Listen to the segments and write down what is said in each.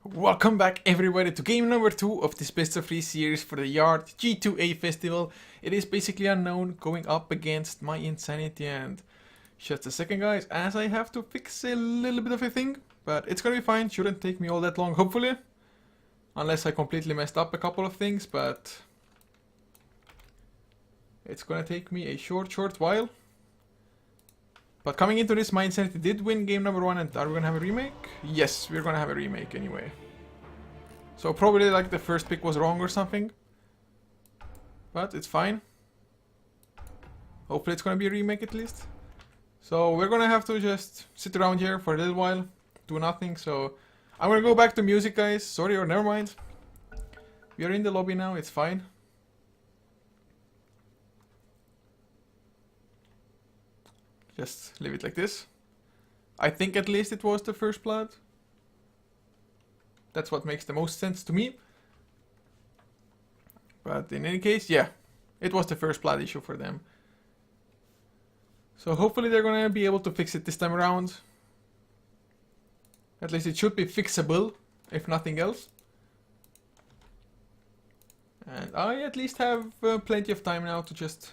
Welcome back everybody to game number 2 of this best of 3 series for the Yard G2A festival. It is basically unknown going up against mYi and just a second guys as I have to fix a little bit of a thing, but it's gonna be fine, shouldn't take me all that long hopefully. Unless I completely messed up a couple of things, but it's gonna take me a short while. But coming into this, mYi did win game number 1, and are we gonna have a remake? Yes, we're gonna have a remake anyway. So probably like the first pick was wrong or something. But it's fine. Hopefully it's gonna be a remake at least. So we're gonna have to just sit around here for a little while, do nothing. So I'm gonna go back to music guys, sorry or never mind. We are in the lobby now, it's fine. Just leave it like this. I think at least it was the first blood. That's what makes the most sense to me. But in any case, yeah, it was the first blood issue for them. So hopefully they're gonna be able to fix it this time around. At least it should be fixable, if nothing else. And I at least have plenty of time now to just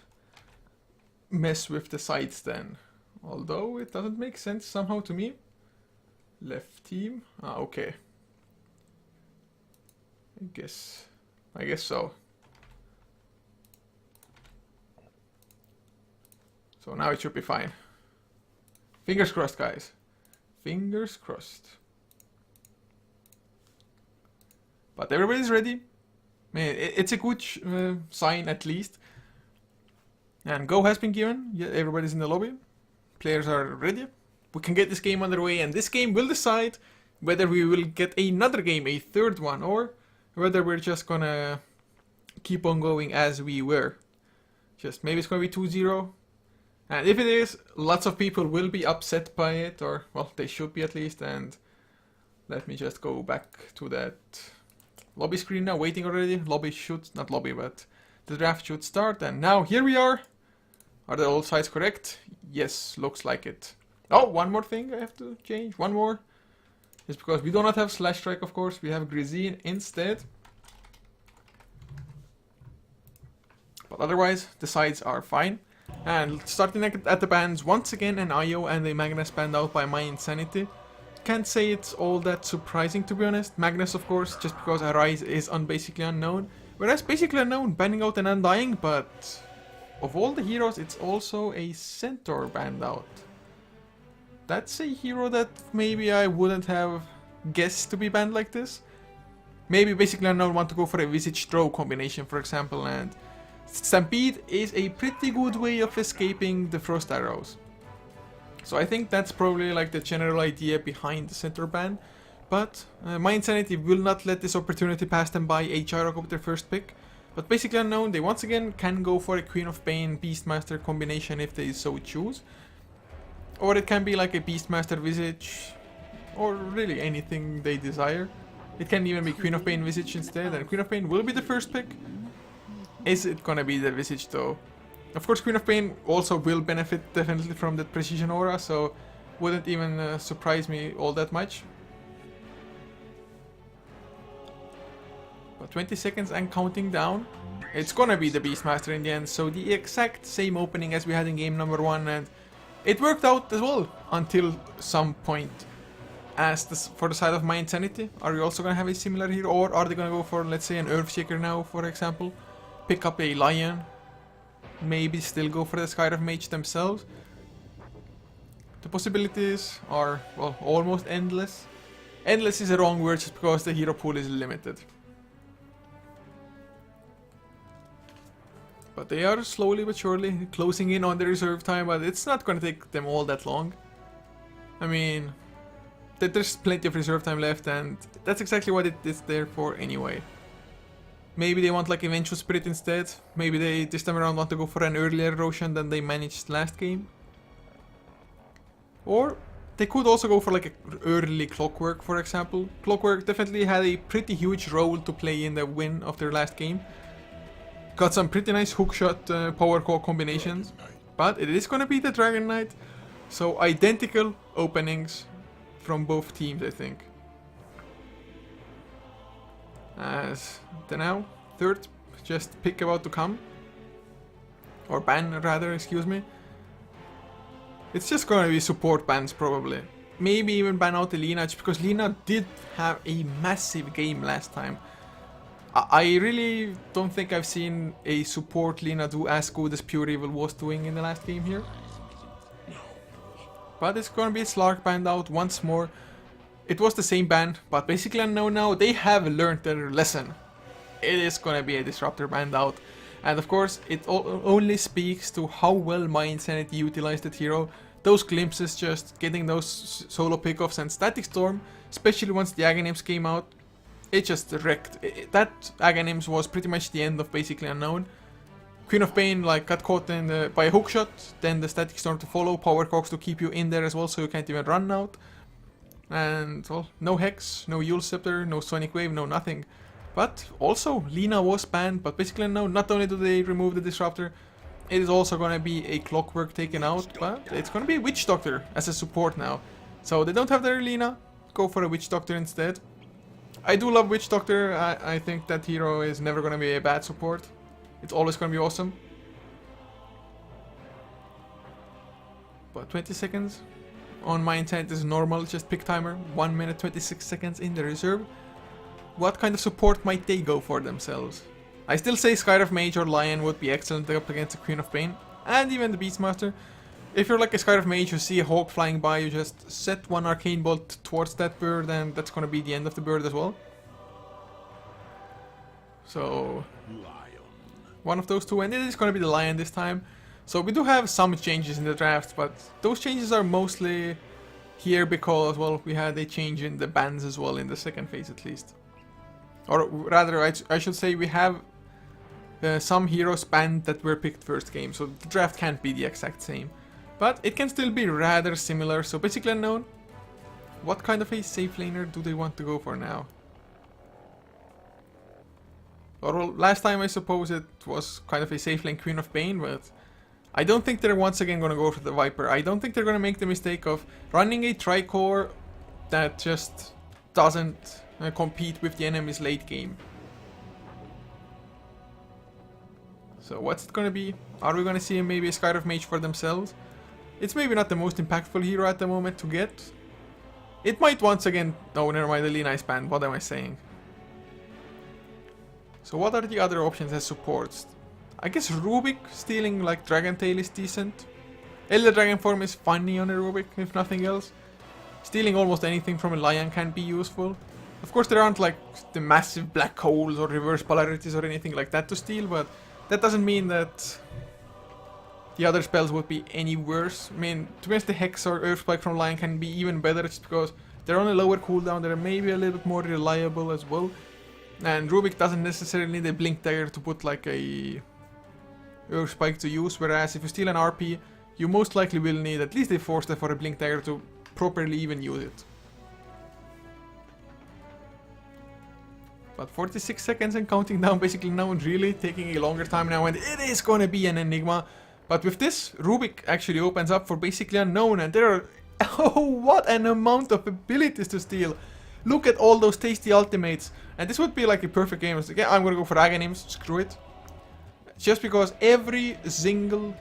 mess with the sides then. Although it doesn't make sense somehow to me. Left team. Ah, okay. I guess so. So now it should be fine. Fingers crossed, guys. Fingers crossed. But everybody's ready. Man, it's a good sign at least. And go has been given. Yeah, everybody's in the lobby. Players are ready. We can get this game underway, and this game will decide whether we will get another game, a third one, or whether we're just gonna keep on going as we were. Just maybe it's gonna be 2-0. And if it is, lots of people will be upset by it, or, well, they should be at least. And let me just go back to that lobby screen now, waiting already. Lobby should, not lobby, but the draft should start. And now here we are. Are the all sides correct? Yes, looks like it. Oh, one more thing I have to change. One more. It's because we do not have Slash Strike, of course. We have Grizine instead. But otherwise, the sides are fine. And starting at the bands, once again an IO and a Magnus banned out by mYi. Can't say it's all that surprising, to be honest. Magnus, of course, just because Arise is basically unknown. Whereas basically unknown, banning out an Undying, but of all the heroes, it's also a Centaur banned out. That's a hero that maybe I wouldn't have guessed to be banned like this. Maybe basically unknown want to go for a Visage Throw combination, for example, and Stampede is a pretty good way of escaping the Frost Arrows. So I think that's probably like the general idea behind the Centaur ban. But mYi will not let this opportunity pass them by. Gyro go with their first pick. But basically unknown, they once again can go for a Queen of Pain Beastmaster combination if they so choose. Or it can be like a Beastmaster Visage, or really anything they desire. It can even be Queen of Pain Visage instead, and Queen of Pain will be the first pick. Is it gonna be the Visage though? Of course Queen of Pain also will benefit definitely from that Precision Aura, so wouldn't even surprise me all that much. But 20 seconds and counting down. It's gonna be the Beastmaster in the end, so the exact same opening as we had in game number 1, and it worked out as well until some point. As for the side of mYi, are we also gonna have a similar hero, or are they gonna go for, let's say, an Earthshaker now, for example? Pick up a Lion, maybe still go for the Skyrive Mage themselves. The possibilities are, well, almost endless. Endless is a wrong word just because the hero pool is limited. But they are slowly but surely closing in on the reserve time, but it's not gonna take them all that long. I mean, there's plenty of reserve time left, and that's exactly what it is there for anyway. Maybe they want like a Vengeful Spirit instead. Maybe they this time around want to go for an earlier Roshan than they managed last game. Or they could also go for like an early Clockwork, for example. Clockwork definitely had a pretty huge role to play in the win of their last game. Got some pretty nice hookshot power core combinations. But it is gonna be the Dragon Knight. So identical openings from both teams, I think. As the now third just pick about to come. Or ban rather, excuse me. It's just gonna be support bans probably. Maybe even ban out the Lina, just because Lina did have a massive game last time. I really don't think I've seen a support Lina do as good as Pure Evil was doing in the last game here. But it's gonna be Slark banned out once more. It was the mSame ban, but basically I know now they have learned their lesson. It is gonna be a Disruptor banned out. And of course, it only speaks to how well mYi utilized that hero. Those glimpses, just getting those solo pickoffs and Static Storm, especially once the Aghanims came out, it just wrecked. That Aghanims was pretty much the end of basically Unknown. Queen of Pain like got caught in by a hookshot, then the Static Storm to follow, Power Cogs to keep you in there as well so you can't even run out. And well, no Hex, no Yule Scepter, no Sonic Wave, no nothing. But also, Lina was banned, but basically no, not only do they remove the Disruptor, it is also gonna be a Clockwork taken out, but it's gonna be a Witch Doctor as a support now. So they don't have their Lina, go for a Witch Doctor instead. I do love Witch Doctor, I think that hero is never gonna be a bad support. It's always gonna be awesome. But 20 seconds on my intent is normal, just pick timer. 1 minute 26 seconds in the reserve. What kind of support might they go for themselves? I still say Skyriff Mage or Lion would be excellent up against the Queen of Pain, and even the Beastmaster. If you're like a Skyriff Mage, you see a Hawk flying by, you just set one Arcane Bolt towards that bird, and that's gonna be the end of the bird as well. So, one of those two, and it is gonna be the Lion this time. So we do have some changes in the draft, but those changes are mostly here because, well, we had a change in the bans as well in the second phase at least. Or rather, I should say we have some heroes banned that were picked first game, so the draft can't be the exact same. But it can still be rather similar, so basically Unknown. What kind of a safe laner do they want to go for now? Or well, last time I suppose it was kind of a safe lane Queen of Pain, but I don't think they're once again gonna go for the Viper. I don't think they're gonna make the mistake of running a Tricore that just doesn't compete with the enemies late game. So what's it gonna be? Are we gonna see maybe a Skyriff Mage for themselves? It's maybe not the most impactful hero at the moment to get. It might once again... Oh, never mind, the Lina is banned. What am I saying? So what are the other options as supports? I guess Rubik stealing like Dragon Tail is decent. Elder Dragon form is funny on a Rubik, if nothing else. Stealing almost anything from a Lion can be useful. Of course there aren't like the massive black holes or reverse polarities or anything like that to steal, but that doesn't mean that the other spells would be any worse. I mean, to be honest, the Hex or Earth Spike from Lion can be even better just because they're on a lower cooldown, they're maybe a little bit more reliable as well. And Rubik doesn't necessarily need a Blink Dagger to put like a Earth Spike to use, whereas if you steal an RP, you most likely will need at least a Force Step or a Blink Dagger to properly even use it. But 46 seconds and counting down, basically now really taking a longer time now, and it is gonna be an Enigma. But with this, Rubik actually opens up for basically Unknown, and there are... Oh, what an amount of abilities to steal! Look at all those tasty ultimates, and this would be like a perfect game. Like, yeah, I'm gonna go for Aghanims, screw it. Just because every single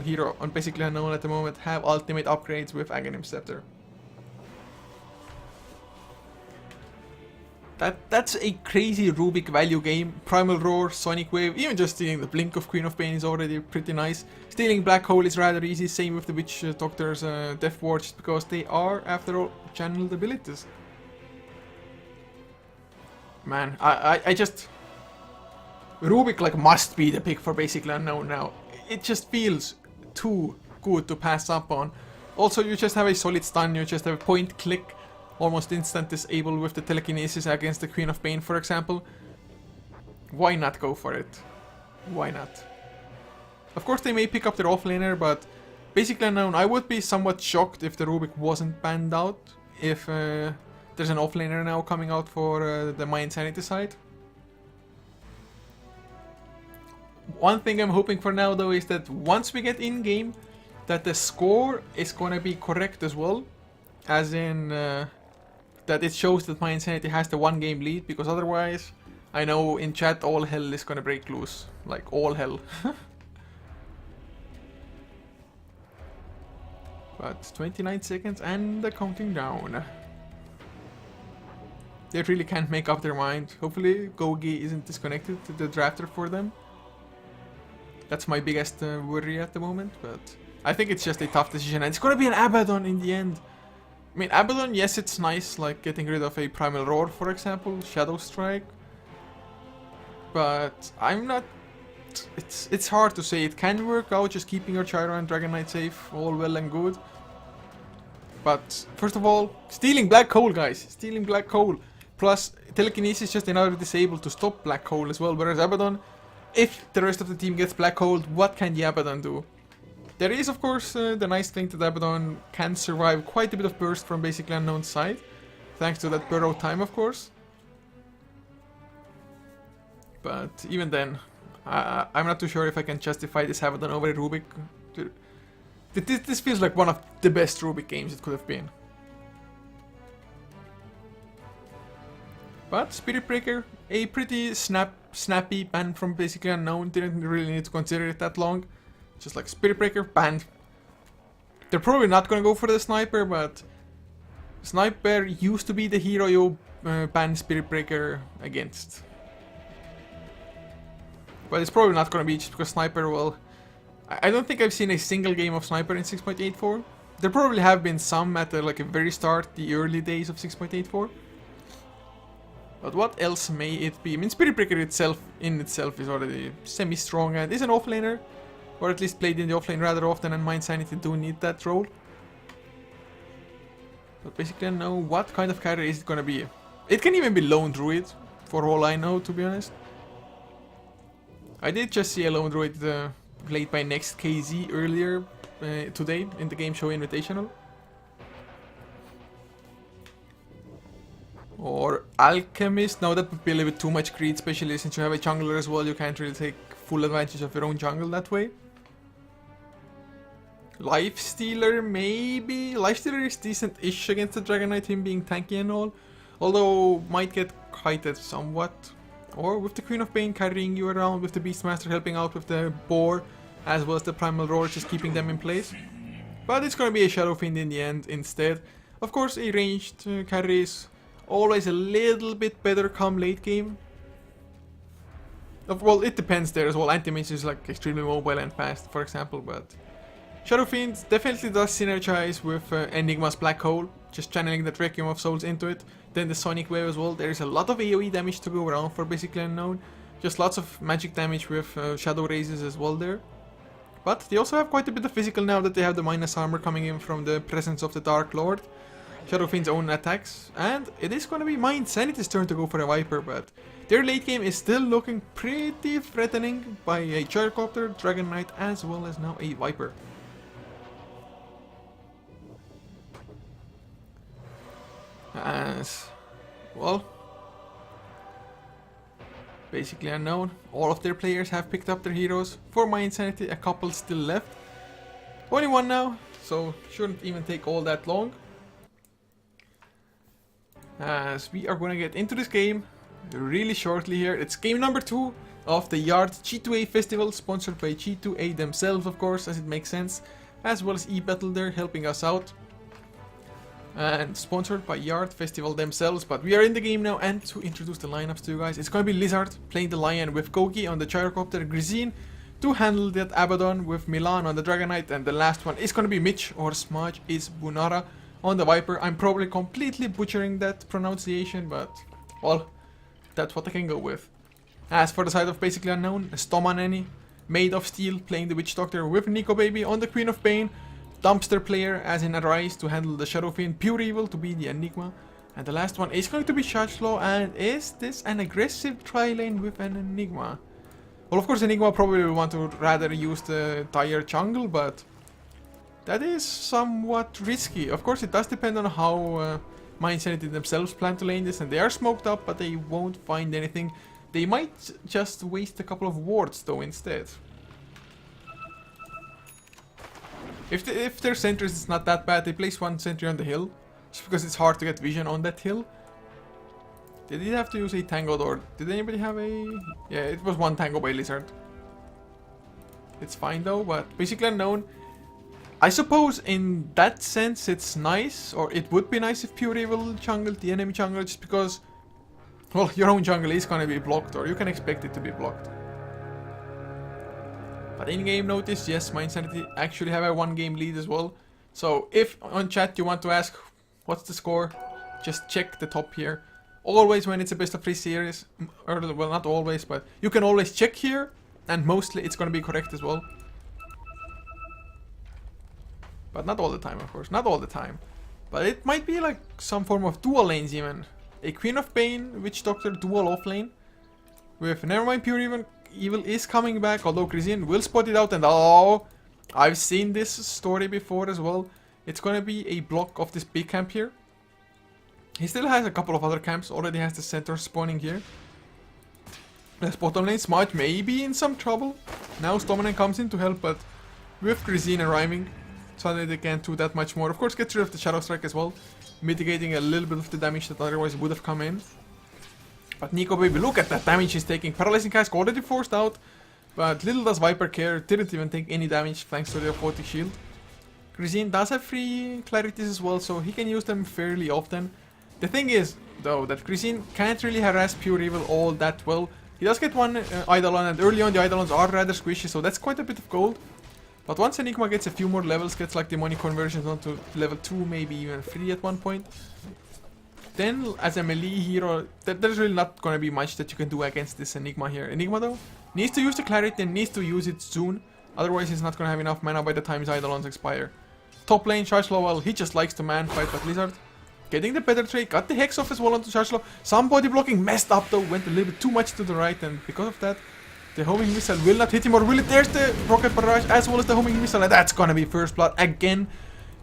hero on basically Unknown at the moment have ultimate upgrades with Aghanim Scepter. That's a crazy Rubik value game. Primal Roar, Sonic Wave, even just stealing the Blink of Queen of Pain is already pretty nice. Stealing Black Hole is rather easy, same with the Witch Doctor's Death Ward, just because they are, after all, channeled abilities. Man, I just... Rubik like must be the pick for basically Unknown now. It just feels too good to pass up on. Also, you just have a solid stun, you just have a point click, almost instant disable with the telekinesis against the Queen of Pain, for example. Why not go for it? Why not? Of course, they may pick up their offlaner, but basically Unknown, I would be somewhat shocked if the Rubik wasn't banned out. If there's an offlaner now coming out for the mYi side. One thing I'm hoping for now though is that once we get in game, that the score is gonna be correct as well. As in, that it shows that my Insanity has the 1 game lead, because otherwise, I know in chat all hell is gonna break loose. Like, all hell. But 29 seconds and the counting down. They really can't make up their mind. Hopefully Gogi isn't disconnected to the drafter for them. That's my biggest worry at the moment, but I think it's just a tough decision. And it's gonna be an Abaddon in the end. I mean, Abaddon, yes, it's nice, like getting rid of a Primal Roar, for example, Shadow Strike. But I'm not... It's hard to say. It can work out, just keeping your Gyro and Dragon Knight safe, all well and good. But, first of all, stealing Black Hole, guys. Stealing Black Hole. Plus, Telekinesis is just another disable to stop Black Hole as well. Whereas Abaddon, if the rest of the team gets Black Hole, what can the Abaddon do? There is, of course, the nice thing that Abaddon can survive quite a bit of burst from basically unknown side. Thanks to that burrow time, of course. But even then, I'm not too sure if I can justify this Abaddon over a Rubik. This feels like one of the best Rubik games it could have been. But Spirit Breaker, a pretty snappy ban from basically unknown. Didn't really need to consider it that long. Just like Spirit Breaker, banned. They're probably not gonna go for the Sniper, but Sniper used to be the hero you ban Spirit Breaker against. But it's probably not gonna be just because Sniper will... I don't think I've seen a single game of Sniper in 6.84. There probably have been some at the very start, the early days of 6.84. But what else may it be? I mean, Spirit Breaker in itself is already semi-strong and is an offlaner. Or at least played in the offlane rather often, and my Insanity do need that role. But basically I know what kind of carry is it gonna be. It can even be Lone Druid, for all I know, to be honest. I did just see a Lone Druid played by Next KZ earlier today in the Game Show Invitational. Or Alchemist. No, that would be a little bit too much greed, especially since you have a jungler as well. You can't really take full advantage of your own jungle that way. Lifestealer, maybe? Lifestealer is decent-ish against the Dragon Knight, him being tanky and all. Although, might get kited somewhat. Or with the Queen of Pain carrying you around, with the Beastmaster helping out with the Boar, as well as the Primal Roar, just keeping them in place. But it's gonna be a Shadow Fiend in the end instead. Of course, a ranged carry is always a little bit better come late game. Well, it depends there as well. Anti-Mage is like extremely mobile and fast, for example, but... Shadow Fiend definitely does synergize with Enigma's Black Hole, just channeling that Requiem of Souls into it. Then the Sonic Wave as well. There is a lot of AoE damage to go around for basically unknown. Just lots of magic damage with Shadow Raises as well there. But they also have quite a bit of physical now that they have the minus armor coming in from the presence of the Dark Lord. Shadow Fiend's own attacks. And it is going to be my Insanity's turn to go for a Viper, but their late game is still looking pretty threatening by a Gyrocopter, Dragon Knight, as well as now a Viper. As well, basically unknown. All of their players have picked up their heroes. For my Insanity, a couple still left. Only one now, so shouldn't even take all that long. As we are going to get into this game really shortly here. It's game number 2 of the Yard G2A Festival, sponsored by G2A themselves, of course, as it makes sense, as well as eBattle there helping us out. And sponsored by Yard Festival themselves, but we are in the game now, and to introduce the lineups to you guys, it's going to be Lizard playing the Lion with Gogi on the Gyrocopter, Grisine to handle that Abaddon with Milan on the Dragon Knight, and the last one is going to be Mitch, or Smudge is Bunara on the Viper. I'm probably completely butchering that pronunciation, but well, that's what I can go with. As for the side of basically unknown, Stoma Nanny, Made of Steel playing the Witch Doctor with Nico Baby on the Queen of Pain. Dumpster player as in Arise to handle the Shadow Fiend, Pure Evil to be the Enigma, and the last one is going to be Shadowslaw. And is this an aggressive tri-lane with an Enigma? Well, of course Enigma probably will want to rather use the Dire jungle, but that is somewhat risky. Of course it does depend on how my Insanity themselves plan to lane this, and they are smoked up but they won't find anything. They might just waste a couple of wards though instead. If their sentries is not that bad, they place one sentry on the hill, just because it's hard to get vision on that hill. Did he have to use a Tango, or did anybody have a... Yeah, it was one Tango by Lizard. It's fine though, but basically unknown. I suppose in that sense it's nice, or it would be nice if Pure Evil jungled the enemy jungle, just because, well, your own jungle is gonna be blocked, or you can expect it to be blocked. But in-game notice, yes, mYi actually have a 1-game lead as well. So if on chat you want to ask what's the score, just check the top here. Always when it's a best of 3 series, or well, not always, but you can always check here, and mostly it's gonna be correct as well. But not all the time, of course, not all the time. But it might be like some form of dual lanes even. A Queen of Pain, Witch Doctor dual off lane. With Nevermind Pure Evil is coming back, although Chrisine will spot it out, and oh, I've seen this story before as well. It's gonna be a block of this big camp here. He still has a couple of other camps, already has the center spawning here. The bottom lane Smudge may be in some trouble. Now Stomanen comes in to help, but with Chrisine arriving, suddenly they can't do that much more. Of course, gets rid of the Shadow Strike as well, mitigating a little bit of the damage that otherwise would have come in. But Nico baby, look at that damage he's taking. Paralyzing Cask already forced out, but little does Viper care, didn't even take any damage thanks to the Aphotic Shield. Chrisine does have free clarities as well, so he can use them fairly often. The thing is, though, that Chrisine can't really harass Pure Evil all that well. He does get one Eidolon, and early on the Eidolons are rather squishy, so that's quite a bit of gold. But once Enigma gets a few more levels, gets like demonic conversions onto level 2, maybe even 3 at one point, then as a melee hero, there's really not gonna be much that you can do against this Enigma here. Enigma though, needs to use the clarity and needs to use it soon, otherwise he's not gonna have enough mana by the time his Eidolons expire. Top lane, Chargelo, well, he just likes to man fight, but Lizard getting the better trade, got the Hex off as well onto Chargelo. Some body blocking messed up though, went a little bit too much to the right, and because of that, the homing missile will not hit him, or will it? There's the rocket barrage as well as the homing missile, and that's gonna be first blood again.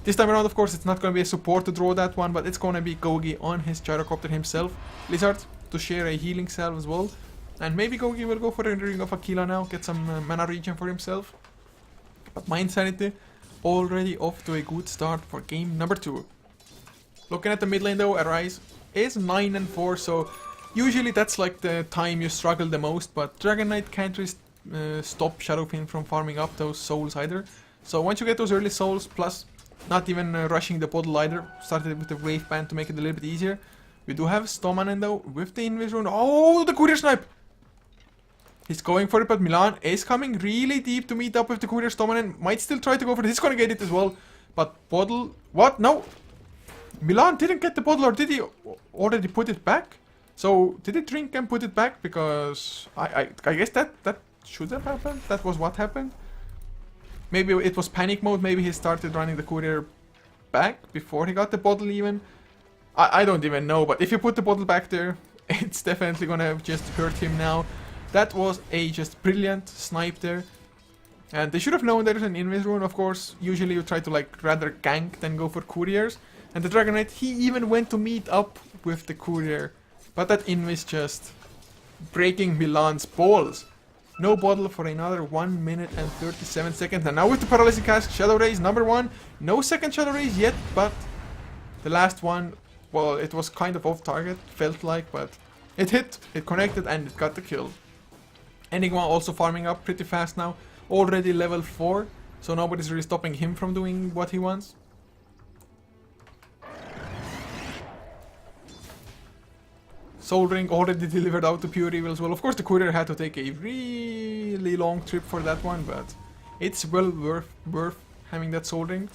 This time around, of course, it's not gonna be a support to draw that one, but it's gonna be Gogi on his gyrocopter himself. Lizard to share a healing salve as well, and maybe Gogi will go for a Ring of Aquila now, get some mana regen for himself. But mYi already off to a good start for game number 2. Looking at the mid lane though, Arise is 9-4, so usually that's like the time you struggle the most, but Dragon Knight can't really stop Shadowfiend from farming up those souls either. So once you get those early souls, plus not even rushing the bottle either, started with the Wave Band to make it a little bit easier. We do have Stomanen though, with the Invis rune. Oh, the Courier Snipe! He's going for it, but Milan is coming really deep to meet up with the Courier. Stomanen might still try to go for it, he's gonna get it as well. But bottle, what? No! Milan didn't get the bottle, or did he already put it back? So, did he drink and put it back? Because I guess that should have happened. That was what happened. Maybe it was panic mode. Maybe he started running the courier back before he got the bottle even. I don't even know. But if you put the bottle back there, it's definitely gonna just hurt him now. That was a just brilliant snipe there. And they should have known there's an Invis rune, of course. Usually you try to like rather gank than go for couriers. And the Dragon Knight, he even went to meet up with the courier. But that Invis just breaking Milan's balls. No bottle for another 1 minute and 37 seconds. And now with the Paralyzing Cask, Shadow Raise number 1. No second Shadow Raise yet, but the last one, well, it was kind of off target, felt like, but it hit, it connected, and it got the kill. Enigma also farming up pretty fast now. Already level 4, so nobody's really stopping him from doing what he wants. Soul Ring already delivered out to Pure Evil as well. Of course, the courier had to take a really long trip for that one, but it's well worth having that Soul Ring.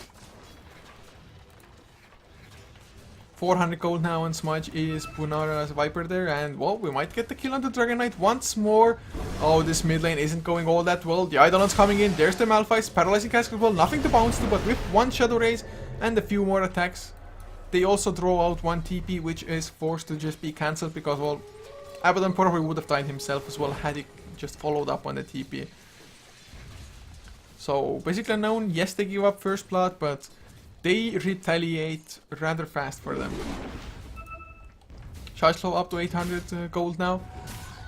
400 gold now on Smudge is Punara's Viper there, and well, we might get the kill on the Dragon Knight once more. Oh, this mid lane isn't going all that well. The Eidolon's coming in, there's the Malphite, Paralyzing Cask as well, nothing to bounce to, but with one Shadow Raise and a few more attacks. They also draw out one TP, which is forced to just be cancelled because, well, Abaddon probably would have died himself as well had he just followed up on the TP. So, basically unknown, yes, they give up first blood, but they retaliate rather fast for them. Chargelo up to 800 gold now.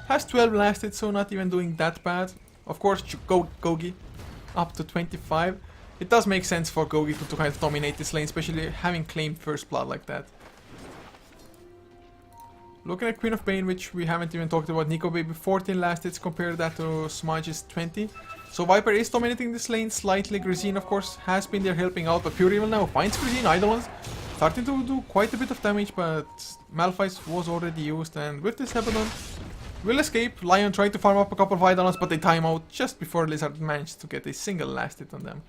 Has 12 lasted, so not even doing that bad. Of course, Gogi up to 25. it does make sense for Gogi to kind of dominate this lane, especially having claimed first blood like that. Looking at Queen of Pain, which we haven't even talked about, Nico Baby 14 last hits, compare that to Smudge's 20. So Viper is dominating this lane slightly. Grisine, of course, has been there helping out, but Pure Evil now finds Grisine, Eidolons, starting to do quite a bit of damage, but Malphite was already used, and with this Abaddon, will escape. Lion trying to farm up a couple of Eidolons, but they time out just before Lizard managed to get a single last hit on them.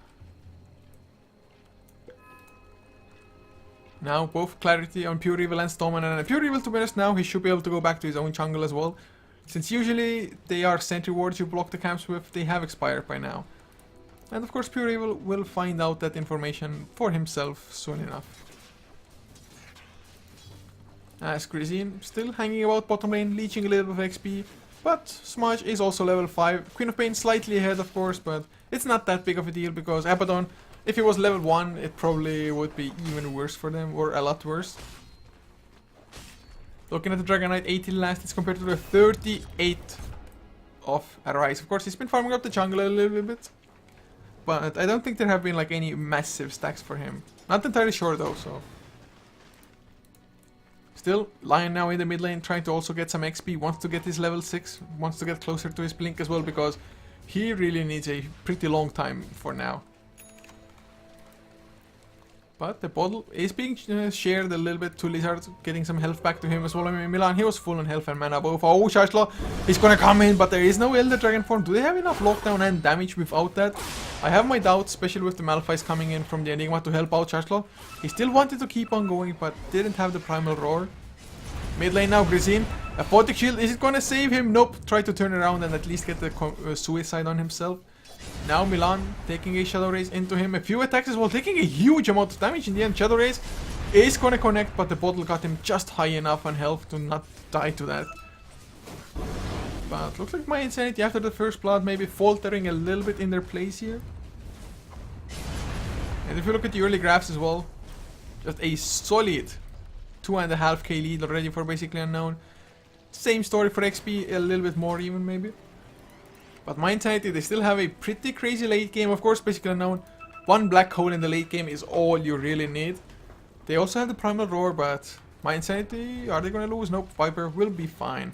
Now both Clarity on Pure Evil and Storman, and Pure Evil, to be honest, now he should be able to go back to his own jungle as well. Since usually they are sentry wards you block the camps with, they have expired by now. And of course Pure Evil will find out that information for himself soon enough. As Grisine still hanging about bottom lane, leeching a little bit of XP, but Smudge is also level 5. Queen of Pain slightly ahead of course, but it's not that big of a deal because Abaddon, if he was level 1, it probably would be even worse for them, or a lot worse. Looking at the Dragon Knight, 18 last hits compared to the 38 of Arise. Of course, he's been farming up the jungle a little bit, but I don't think there have been like any massive stacks for him. Not entirely sure though, so. Still, Lion now in the mid lane, trying to also get some XP, wants to get his level 6, wants to get closer to his Blink as well, because he really needs a pretty long time for now. But the bottle is being shared a little bit to Lizard, getting some health back to him as well. I mean, Milan, he was full on health and mana both. Oh, Chargelaw is gonna come in, but there is no Elder Dragon form. Do they have enough lockdown and damage without that? I have my doubts, especially with the Malphites coming in from the Enigma to help out Chargelaw. He still wanted to keep on going, but didn't have the Primal Roar. Mid lane now, Grisine. A Photic Shield, is it gonna save him? Nope. Try to turn around and at least get the suicide on himself. Now Milan taking a Shadow Raise into him. A few attacks as well, taking a huge amount of damage in the end. Shadow Raise is gonna connect, but the bottle got him just high enough on health to not die to that. But looks like my Insanity after the first blood maybe faltering a little bit in their place here. And if you look at the early graphs as well, just a solid 2.5k lead already for basically Unknown. Same story for XP, a little bit more even maybe. But my Insanity, they still have a pretty crazy late game. Of course, basically Unknown, one black hole in the late game is all you really need. They also have the Primal Roar, but my Insanity, are they gonna lose? Nope, Viper will be fine.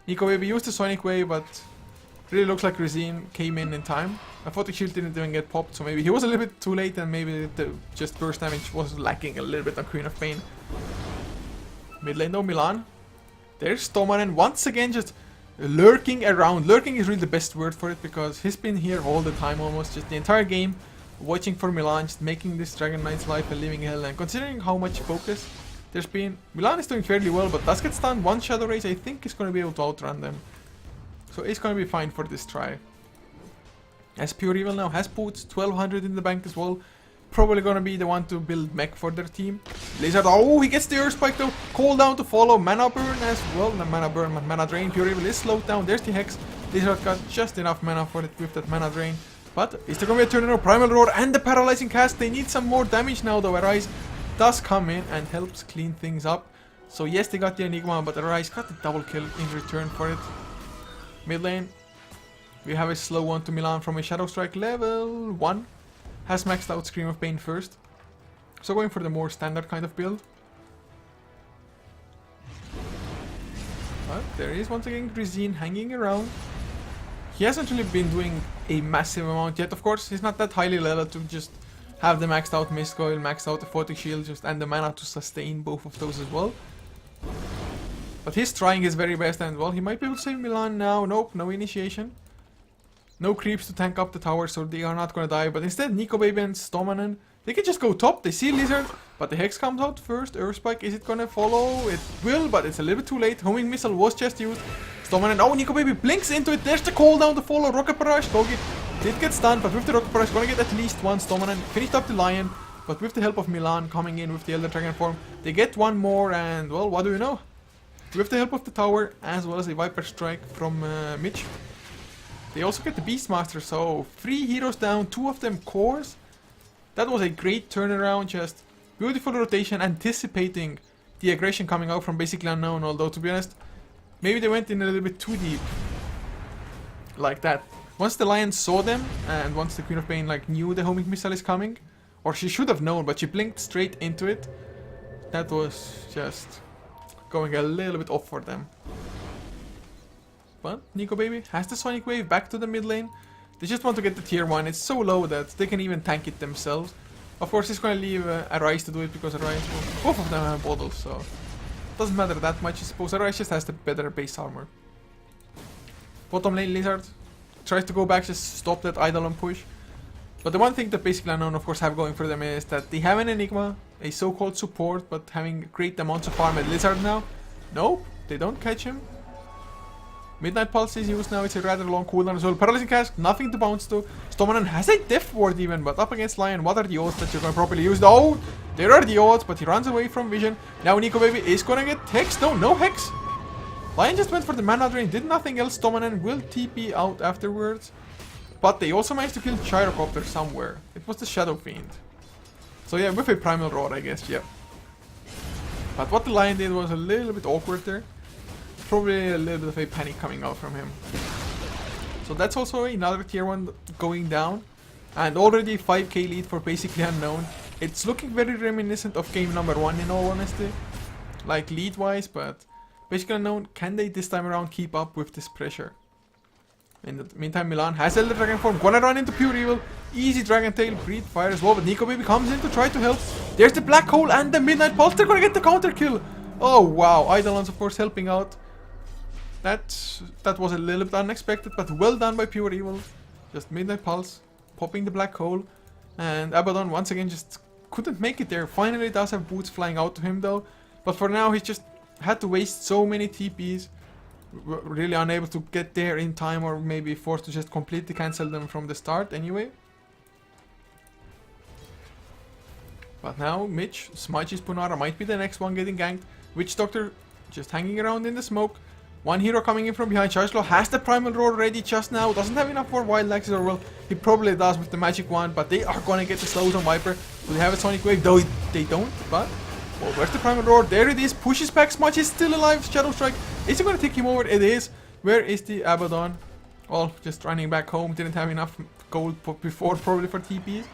Nico Baby used the Sonic Wave, but really looks like Grisine came in time. I thought the shield didn't even get popped, so maybe he was a little bit too late and maybe the just burst damage was lacking a little bit on Queen of Pain. Mid lane though, Milan. There's Stomanen once again just lurking around. Lurking is really the best word for it because he's been here all the time almost, just the entire game, watching for Milan, just making this Dragon Knight's life a living hell. And considering how much focus there's been, Milan is doing fairly well, but does get stunned. One Shadow Raise, I think, is going to be able to outrun them. So it's going to be fine for this try. As Pure Evil now has boots, 1200 in the bank as well. Probably going to be the one to build mech for their team. Lizard, oh, he gets the Earth Spike though. Call down to follow. Mana Burn as well. The Mana Burn, Mana Drain. Pure Evil is slowed down. There's the Hex. Lizard got just enough mana for it with that Mana Drain. But is there going to be a turn? Primal Roar and the Paralyzing Cast. They need some more damage now though. Arise does come in and helps clean things up. So yes, they got the Enigma, but Arise got the double kill in return for it. Mid lane, we have a slow one to Milan from a Shadow Strike level 1. Has maxed out Scream of Pain first. So going for the more standard kind of build. But there is once again Grisine hanging around. He hasn't really been doing a massive amount yet. Of course, he's not that highly leveled to just have the maxed out Mist Coil, maxed out the Photic Shield, just and the mana to sustain both of those as well. But he's trying his very best, and well, he might be able to save Milan now. Nope, no initiation. No creeps to tank up the tower, so they are not gonna die. But instead, Nico Baby and Stomanen, they can just go top. They see Lizard, but the Hex comes out first. Earth Spike, is it gonna follow? It will, but it's a little bit too late. Homing Missile was just used. Stomanen, oh, Nico Baby blinks into it. There's the cooldown to follow. Rocket Barrage, Gogi did get stunned, but with the Rocket Barrage, gonna get at least one. Stomanen finished up the Lion, but with the help of Milan coming in with the Elder Dragon form, they get one more, and well, what do you know? With the help of the tower, as well as a Viper Strike from Mitch, they also get the Beastmaster, so 3 heroes down, 2 of them cores. That was a great turnaround, just beautiful rotation, anticipating the aggression coming out from basically Unknown, although to be honest, maybe they went in a little bit too deep. Like that. Once the Lion saw them, and once the Queen of Pain like knew the homing missile is coming, or she should have known, but she blinked straight into it. That was just going a little bit off for them. But Nico Baby has the Sonic Wave back to the mid lane. They just want to get the tier 1. It's so low that they can even tank it themselves. Of course, he's going to leave Arise to do it because Arise, well, both of them have bottles, so it doesn't matter that much. I suppose Arise just has the better base armor. Bottom lane Lizard tries to go back, just stop that Eidolon push. But the one thing that basically Unknown, of course, have going for them is that they have an Enigma, a so-called support, but having great amounts of farm at Lizard now. Nope, they don't catch him. Midnight Pulse is used now, it's a rather long cooldown as well. Paralyzing Cask, nothing to bounce to. Stomanon has a Death Ward even, but up against Lion, what are the odds that you're going to properly use? Oh, there are the odds, but he runs away from vision. Now Nico Baby is going to get Hex. No Hex. Lion just went for the mana drain, did nothing else. Stomanon will TP out afterwards. But they also managed to kill Gyrocopter somewhere. It was the Shadow Fiend. So yeah, with a Primal Roar, I guess, yeah. But what the Lion did was a little bit awkward there. Probably a little bit of a panic coming out from him. So that's also another tier 1 going down. And already 5k lead for basically Unknown. It's looking very reminiscent of game number 1 in all honesty. Like lead wise, but basically Unknown, can they this time around keep up with this pressure? In the meantime, Milan has Elder Dragon form, gonna run into Pure Evil. Easy Dragon Tail, Breathe Fire as well, but Nico Baby comes in to try to help. There's the Black Hole and the Midnight Pulse, they're gonna get the counter kill. Oh wow, Eidolons of course helping out. That was a little bit unexpected, but well done by Pure Evil. Just Midnight Pulse, popping the Black Hole, and Abaddon once again just couldn't make it there. Finally does have boots flying out to him though, but for now he's just had to waste so many TPs, really unable to get there in time, or maybe forced to just completely cancel them from the start anyway. But now Mitch, Smudge's Punara might be the next one getting ganked. Witch Doctor just hanging around in the smoke. One hero coming in from behind. Chargelaw has the Primal Roar ready just now. Doesn't have enough for Wild Axes, or well, he probably does with the Magic Wand, but they are gonna get the slows on Viper. Do they have a Sonic Wave? Though they don't, but well, where's the Primal Roar? There it is. Pushes back. Smudge is still alive. Shadow Strike. Is it gonna take him over? It is. Where is the Abaddon? Well, just running back home. Didn't have enough gold before, probably for TPs.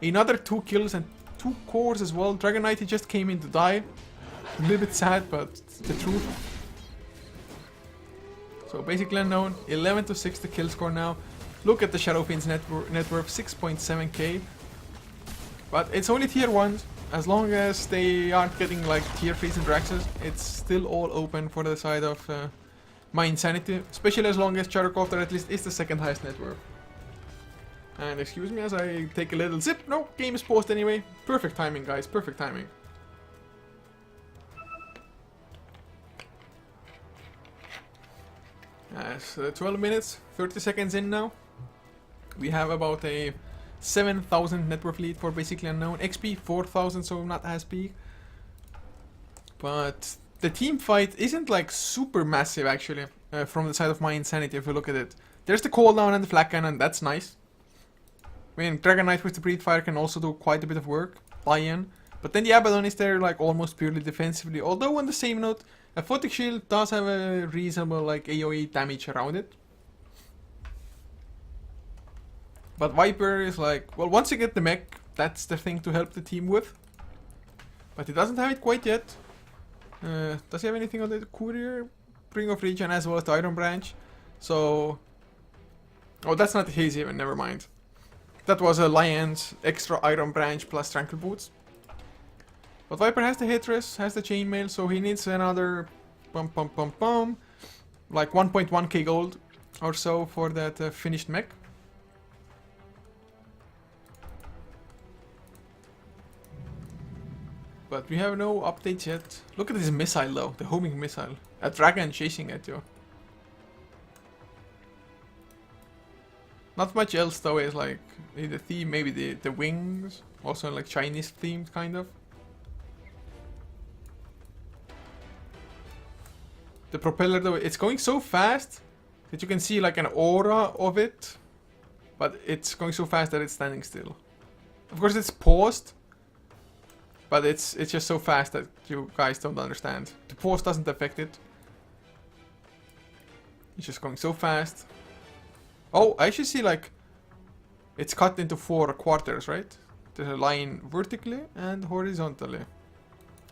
Another 2 kills and 2 cores as well. Dragon Knight, he just came in to die. A little bit sad, but it's the truth. So basically Unknown, 11 to 6 the kill score now. Look at the Shadow Fiend's net worth, 6.7k. But it's only tier 1s. As long as they aren't getting like tier 3s and Draxes, it's still all open for the side of my Insanity. Especially as long as Gyrocopter at least is the second highest net worth. And excuse me as I take a little sip. No, game is paused anyway. Perfect timing, guys, perfect timing. As 12 minutes, 30 seconds in now. We have about a 7,000 net worth lead for basically Unknown. XP 4,000, so not as big. But the team fight isn't like super massive actually, from the side of my Insanity if you look at it. There's the cooldown and the flat cannon, that's nice. I mean, Dragon Knight with the Breathe Fire can also do quite a bit of work, buy-in. But then the Abaddon is there like almost purely defensively. Although on the same note, a Photic Shield does have a reasonable like AoE damage around it. But Viper is like, well, once you get the mech, that's the thing to help the team with. But he doesn't have it quite yet. Does he have anything on the Courier? Ring of Regen as well as the Iron Branch. So... oh, that's not his even, never mind. That was a Lion's extra Iron Branch plus Tranquil Boots. But Viper has the Hitris, has the Chainmail, so he needs another like 1.1k gold or so for that finished mech. But we have no updates yet. Look at this missile though, the homing missile. A dragon chasing at you. Not much else though, is like the theme, maybe the wings, also like Chinese themed kind of. The propeller though, it's going so fast that you can see like an aura of it, but it's going so fast that it's standing still. Of course it's paused, but it's just so fast that you guys don't understand. The pause doesn't affect it. It's just going so fast. Oh, I actually see like it's cut into 4 quarters, right? There's a line vertically and horizontally.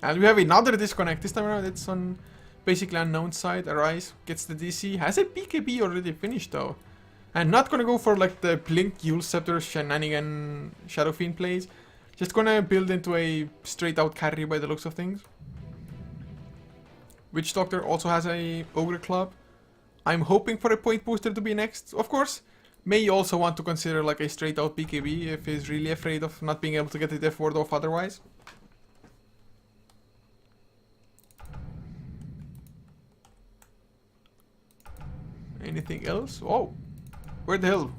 And we have another disconnect. This time around it's on basically unknown side. Arise gets the DC. Has a BKB already finished though. And not gonna go for like the Blink Yule Scepter shenanigan Shadow Fiend plays. Just gonna build into a straight out carry by the looks of things. Witch Doctor also has a Ogre Club. I'm hoping for a point booster to be next. Of course, may also want to consider like a straight out BKB if he's really afraid of not being able to get the Death Ward off otherwise. Anything else? Oh, where the hell?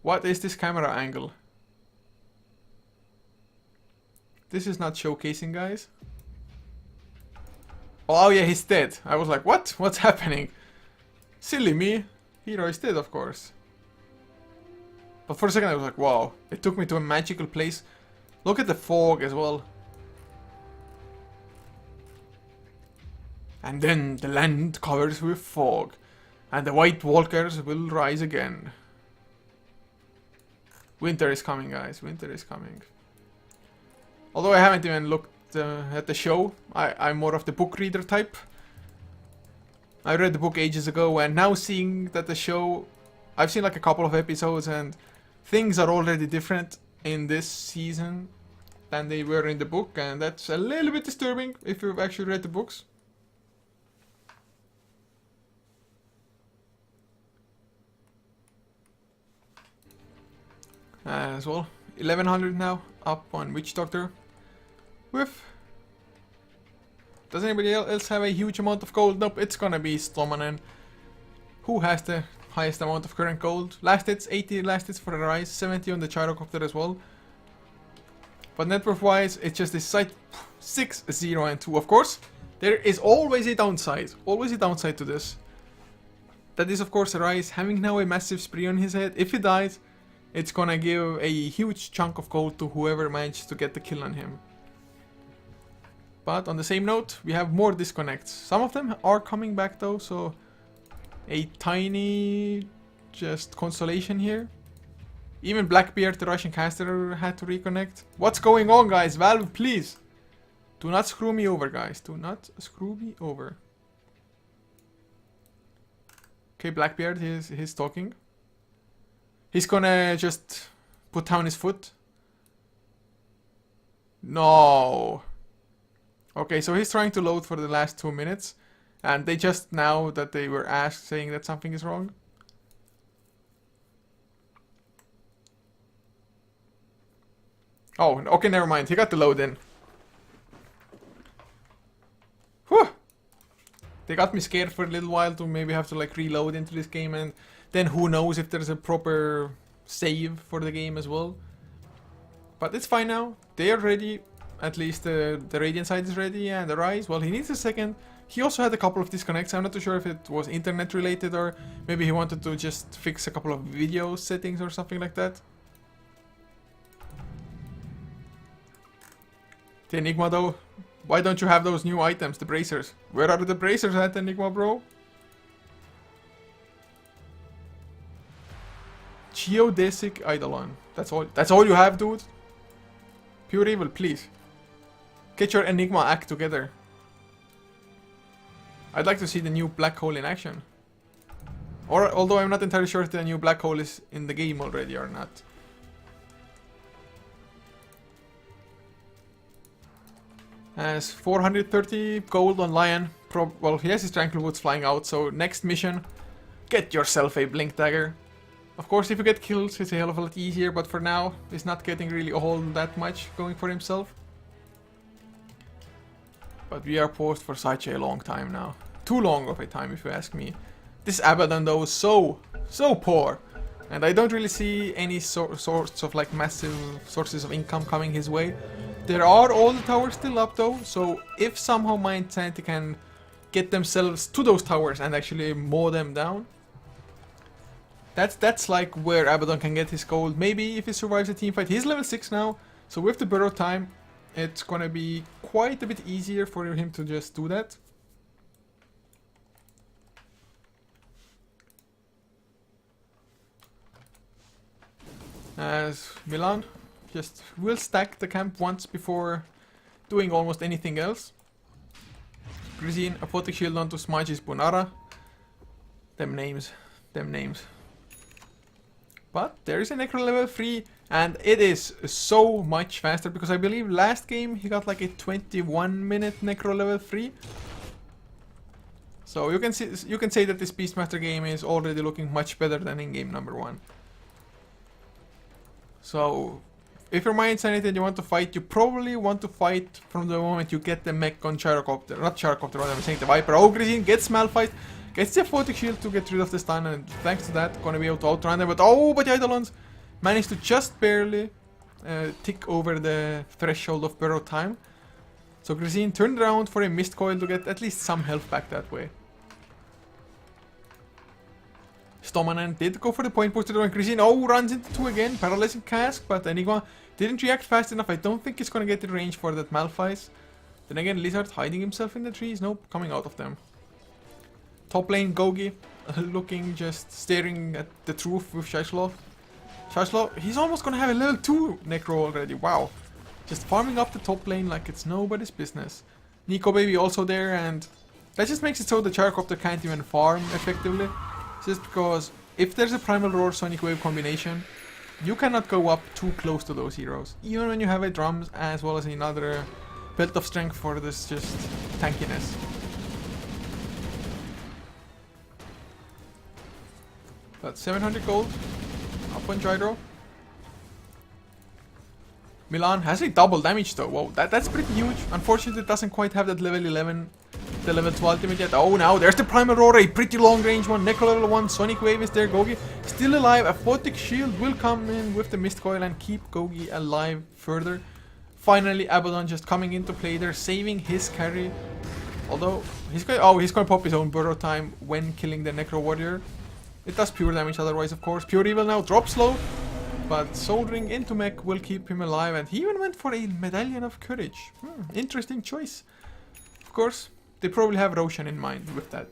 What is this camera angle? This is not showcasing, guys. Oh yeah, he's dead. I was like, what? What's happening? Silly me. Hero is dead, of course. But for a second I was like, wow. It took me to a magical place. Look at the fog as well. And then the land covers with fog. And the white walkers will rise again. Winter is coming, guys. Winter is coming. Although I haven't even looked at the show. I'm more of the book reader type. I read the book ages ago, and now seeing that the show... I've seen like a couple of episodes, and things are already different in this season than they were in the book, and that's a little bit disturbing if you've actually read the books. As well, 1100 now, up on Witch Doctor. With... Does anybody else have a huge amount of gold? Nope, it's gonna be Stomanen. Who has the highest amount of current gold? Last hits, 80 last hits for Arise, 70 on the Gyrocopter as well. But net worth wise, it's just this site 6, 0 and 2. Of course, there is always a downside. Always a downside to this. That is of course Arise having now a massive spree on his head. If he dies, it's gonna give a huge chunk of gold to whoever managed to get the kill on him. But on the same note, we have more disconnects. Some of them are coming back though, so a tiny just consolation here. Even Blackbeard, the Russian caster, had to reconnect. What's going on, guys? Valve, please. Do not screw me over, guys. Do not screw me over. Okay, Blackbeard, he's talking. He's gonna just put down his foot. No. Okay, so he's trying to load for the last 2 minutes. And they just now that they were asked saying that something is wrong. Oh, okay, never mind. He got the load in. Whew. They got me scared for a little while to maybe have to like reload into this game, and then who knows if there's a proper save for the game as well. But it's fine now. They are ready. At least the Radiant side is ready, and the Rise, well, he needs a second. He also had a couple of disconnects. I'm not too sure if it was internet related or maybe he wanted to just fix a couple of video settings or something like that. The Enigma though, why don't you have those new items, the bracers? Where are the bracers at, Enigma bro? Geodesic Eidolon. That's all you have, dude? Pure evil, please. Get your Enigma act together. I'd like to see the new black hole in action. Or, although I'm not entirely sure if the new black hole is in the game already or not. Has 430 gold on Lion. Well, he has his Tranquil Woods flying out, so next mission, get yourself a Blink Dagger. Of course, if you get kills, it's a hell of a lot easier, but for now, he's not getting really all that much going for himself. But we are paused for such a long time now. Too long of a time, if you ask me. This Abaddon, though, is so poor. And I don't really see any sorts of like massive sources of income coming his way. There are all the towers still up, though, so if somehow mYi can get themselves to those towers and actually mow them down, that's like where Abaddon can get his gold. Maybe if he survives a team fight. He's level 6 now, so with the burrow time, it's gonna be quite a bit easier for him to just do that. As Milan just will stack the camp once before doing almost anything else. Grisine, Aphotic Shield onto Smaji's Bunara. Them names. But there is a Necro level 3, and it is so much faster because I believe last game he got like a 21-minute Necro level 3. So you can say that this Beastmaster game is already looking much better than in game number 1. So if you're mYi Insanity and you want to fight, you probably want to fight from the moment you get the mech on Gyrocopter. Not Gyrocopter, what I'm saying, the Viper. Oh, Grisine gets Malphite, gets the Aphotic Shield to get rid of the stun, and thanks to that, gonna be able to outrun them. But the Eidolons managed to just barely tick over the threshold of burrow time. So Grisine turned around for a Mist Coil to get at least some health back that way. Stomanen did go for the point booster and Grisine runs into 2 again, paralyzing cask, but Enigma didn't react fast enough. I don't think he's gonna get the range for that Malphite. Then again, Lizard hiding himself in the trees. Nope, coming out of them. Top lane, Gogi looking, just staring at the truth with Shashlo. Shashlo, he's almost gonna have a level 2 Necro already. Wow. Just farming up the top lane like it's nobody's business. Nico Baby also there, and that just makes it so the Gyrocopter can't even farm effectively. Just because if there's a Primal Roar Sonic Wave combination, you cannot go up too close to those heroes. Even when you have a drums as well as another belt of strength for this just tankiness. But 700 gold up on Gyro. Milan has a double damage though. Whoa, that's pretty huge. Unfortunately, it doesn't quite have that level 11, the level 2 ultimate yet. Oh, now there's the Primal Roar, a pretty long range one. Necro level 1, Sonic Wave is there. Gogi still alive. Aphotic Shield will come in with the Mist Coil and keep Gogi alive further. Finally, Abaddon just coming into play there, saving his carry. Although he's gonna pop his own burrow time when killing the Necro Warrior. It does pure damage otherwise, of course. Pure Evil now drops low, but soldering into mech will keep him alive, and he even went for a Medallion of Courage. Interesting choice. Of course, they probably have Roshan in mind with that.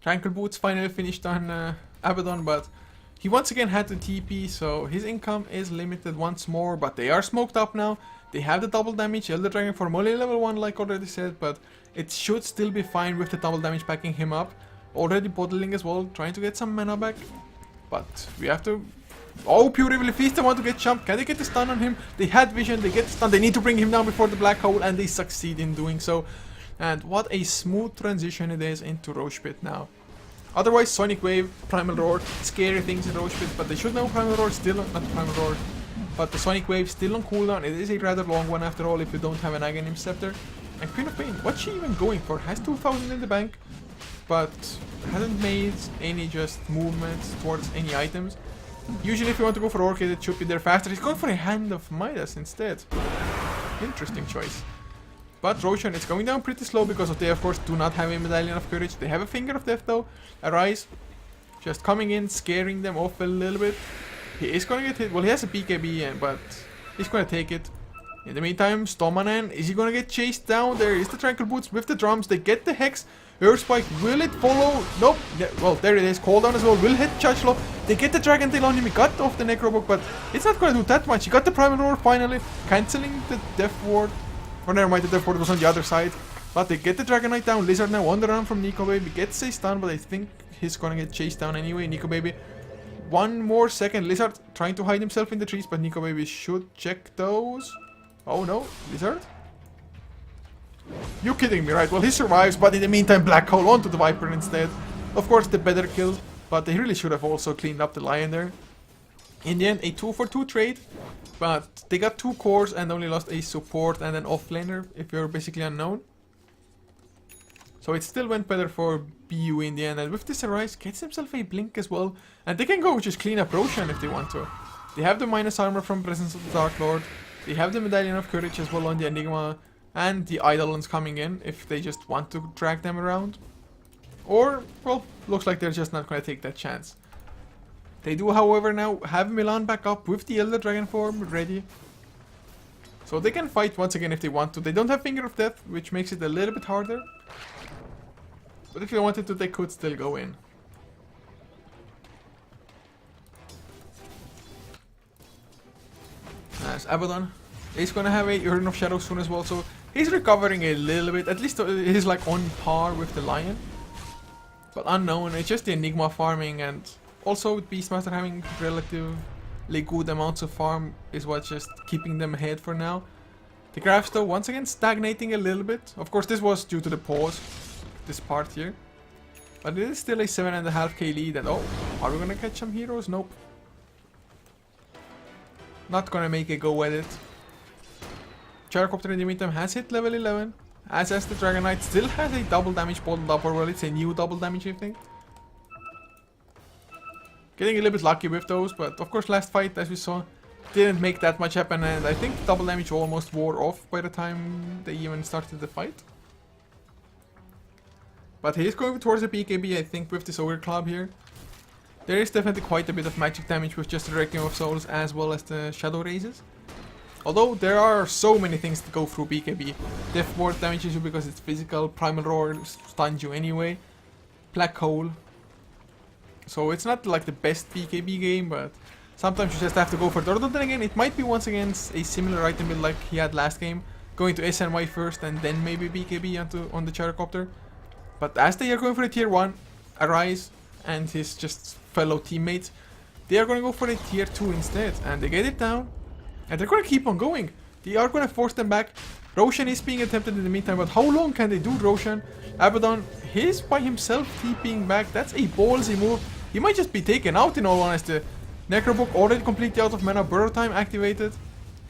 Tranquil Boots finally finished on Abaddon, but he once again had the TP, so his income is limited once more, but they are smoked up now. They have the double damage, Elder Dragon for only level 1 like already said, but it should still be fine with the double damage backing him up. Already bottling as well, trying to get some mana back. But we have to... Oh, Pure Evil Feast, they want to get jumped. Can they get the stun on him? They had vision, they get the stun. They need to bring him down before the black hole, and they succeed in doing so. And what a smooth transition it is into Roche Pit now. Otherwise, Sonic Wave, Primal Roar, scary things in Roche Pit, but they should know Primal Roar still, not Primal Roar, but the Sonic Wave still on cooldown. It is a rather long one after all if you don't have an Aghanim Scepter. And Queen of Pain, what's she even going for? Has 2000 in the bank, but hasn't made any just movements towards any items. Usually if you want to go for Orchid, it should be there faster. He's going for a Hand of Midas instead. Interesting choice. But Roshan is going down pretty slow because they of course do not have a Medallion of Courage. They have a Finger of Death though. Arise, just coming in, scaring them off a little bit. He is going to get hit. Well, he has a BKB, but he's going to take it. In the meantime, Stomanen, is he going to get chased down? There is the Tranquil Boots with the drums. They get the Hex. Earth Spike, will it follow? Nope. Yeah, well, there it is. Cooldown as well. Will hit Chachlo. They get the Dragon Tail on him. He got off the Necrobook, but it's not going to do that much. He got the Primal Roar finally, cancelling the Death Ward. Or never mind, the Death Ward was on the other side. But they get the Dragon Knight down. Lizard now on the run from Nico Baby. Gets a stun, but I think he's going to get chased down anyway. Nico Baby. One more second. Lizard trying to hide himself in the trees, but Nico Baby should check those. Oh no, Lizard? You kidding me, right? Well, he survives, but in the meantime, Black Hole onto the Viper instead. Of course, the better kill, but they really should have also cleaned up the Lion there. In the end, a 2-for-2 trade, but they got 2 cores and only lost a support and an offlaner, if you're basically unknown. So it still went better for BU in the end, and with this Arise, gets himself a Blink as well. And they can go just clean up Roshan if they want to. They have the minus armor from Presence of the Dark Lord. They have the Medallion of Courage as well on the Enigma, and the Eidolons coming in if they just want to drag them around. Or, well, looks like they're just not going to take that chance. They do, however, now have Milan back up with the Elder Dragon form ready. So they can fight once again if they want to. They don't have Finger of Death, which makes it a little bit harder. But if they wanted to, they could still go in. course, Abaddon is gonna have a Urn of Shadow soon as well, so he's recovering a little bit. At least he's like on par with the Lion. But Unknown, it's just the Enigma farming, and also with Beastmaster having relatively good amounts of farm is what's just keeping them ahead for now. The graphs though, once again stagnating a little bit. Of course, this was due to the pause, this part here. But it is still a 7.5k lead, and oh, are we gonna catch some heroes? Nope. Not gonna make a go at it. Gyrocopter in the meantime has hit level 11. As the Dragon Knight still has a double damage bottled up, or well, it's a new double damage, I think. Getting a little bit lucky with those, but of course last fight, as we saw, didn't make that much happen, and I think double damage almost wore off by the time they even started the fight. But he is going towards the BKB, I think, with this Ogre Club here. There is definitely quite a bit of magic damage with just the Requiem of Souls as well as the Shadow Raises. Although there are so many things to go through BKB. Death Ward damages you because it's physical, Primal Roar stuns you anyway, Black Hole. So it's not like the best BKB game, but sometimes you just have to go for it. Or then again, it might be once again a similar item build like he had last game. Going to SNY first and then maybe BKB on the Gyrocopter. But as they are going for a tier 1, Arise and his just fellow teammates, they are going to go for a tier 2 instead. And they get it down. And they're going to keep on going. They are going to force them back. Roshan is being attempted in the meantime, but how long can they do Roshan? Abaddon, he's by himself TPing back. That's a ballsy move. He might just be taken out in all honesty. Necrobook already completely out of mana, Burrow Time activated.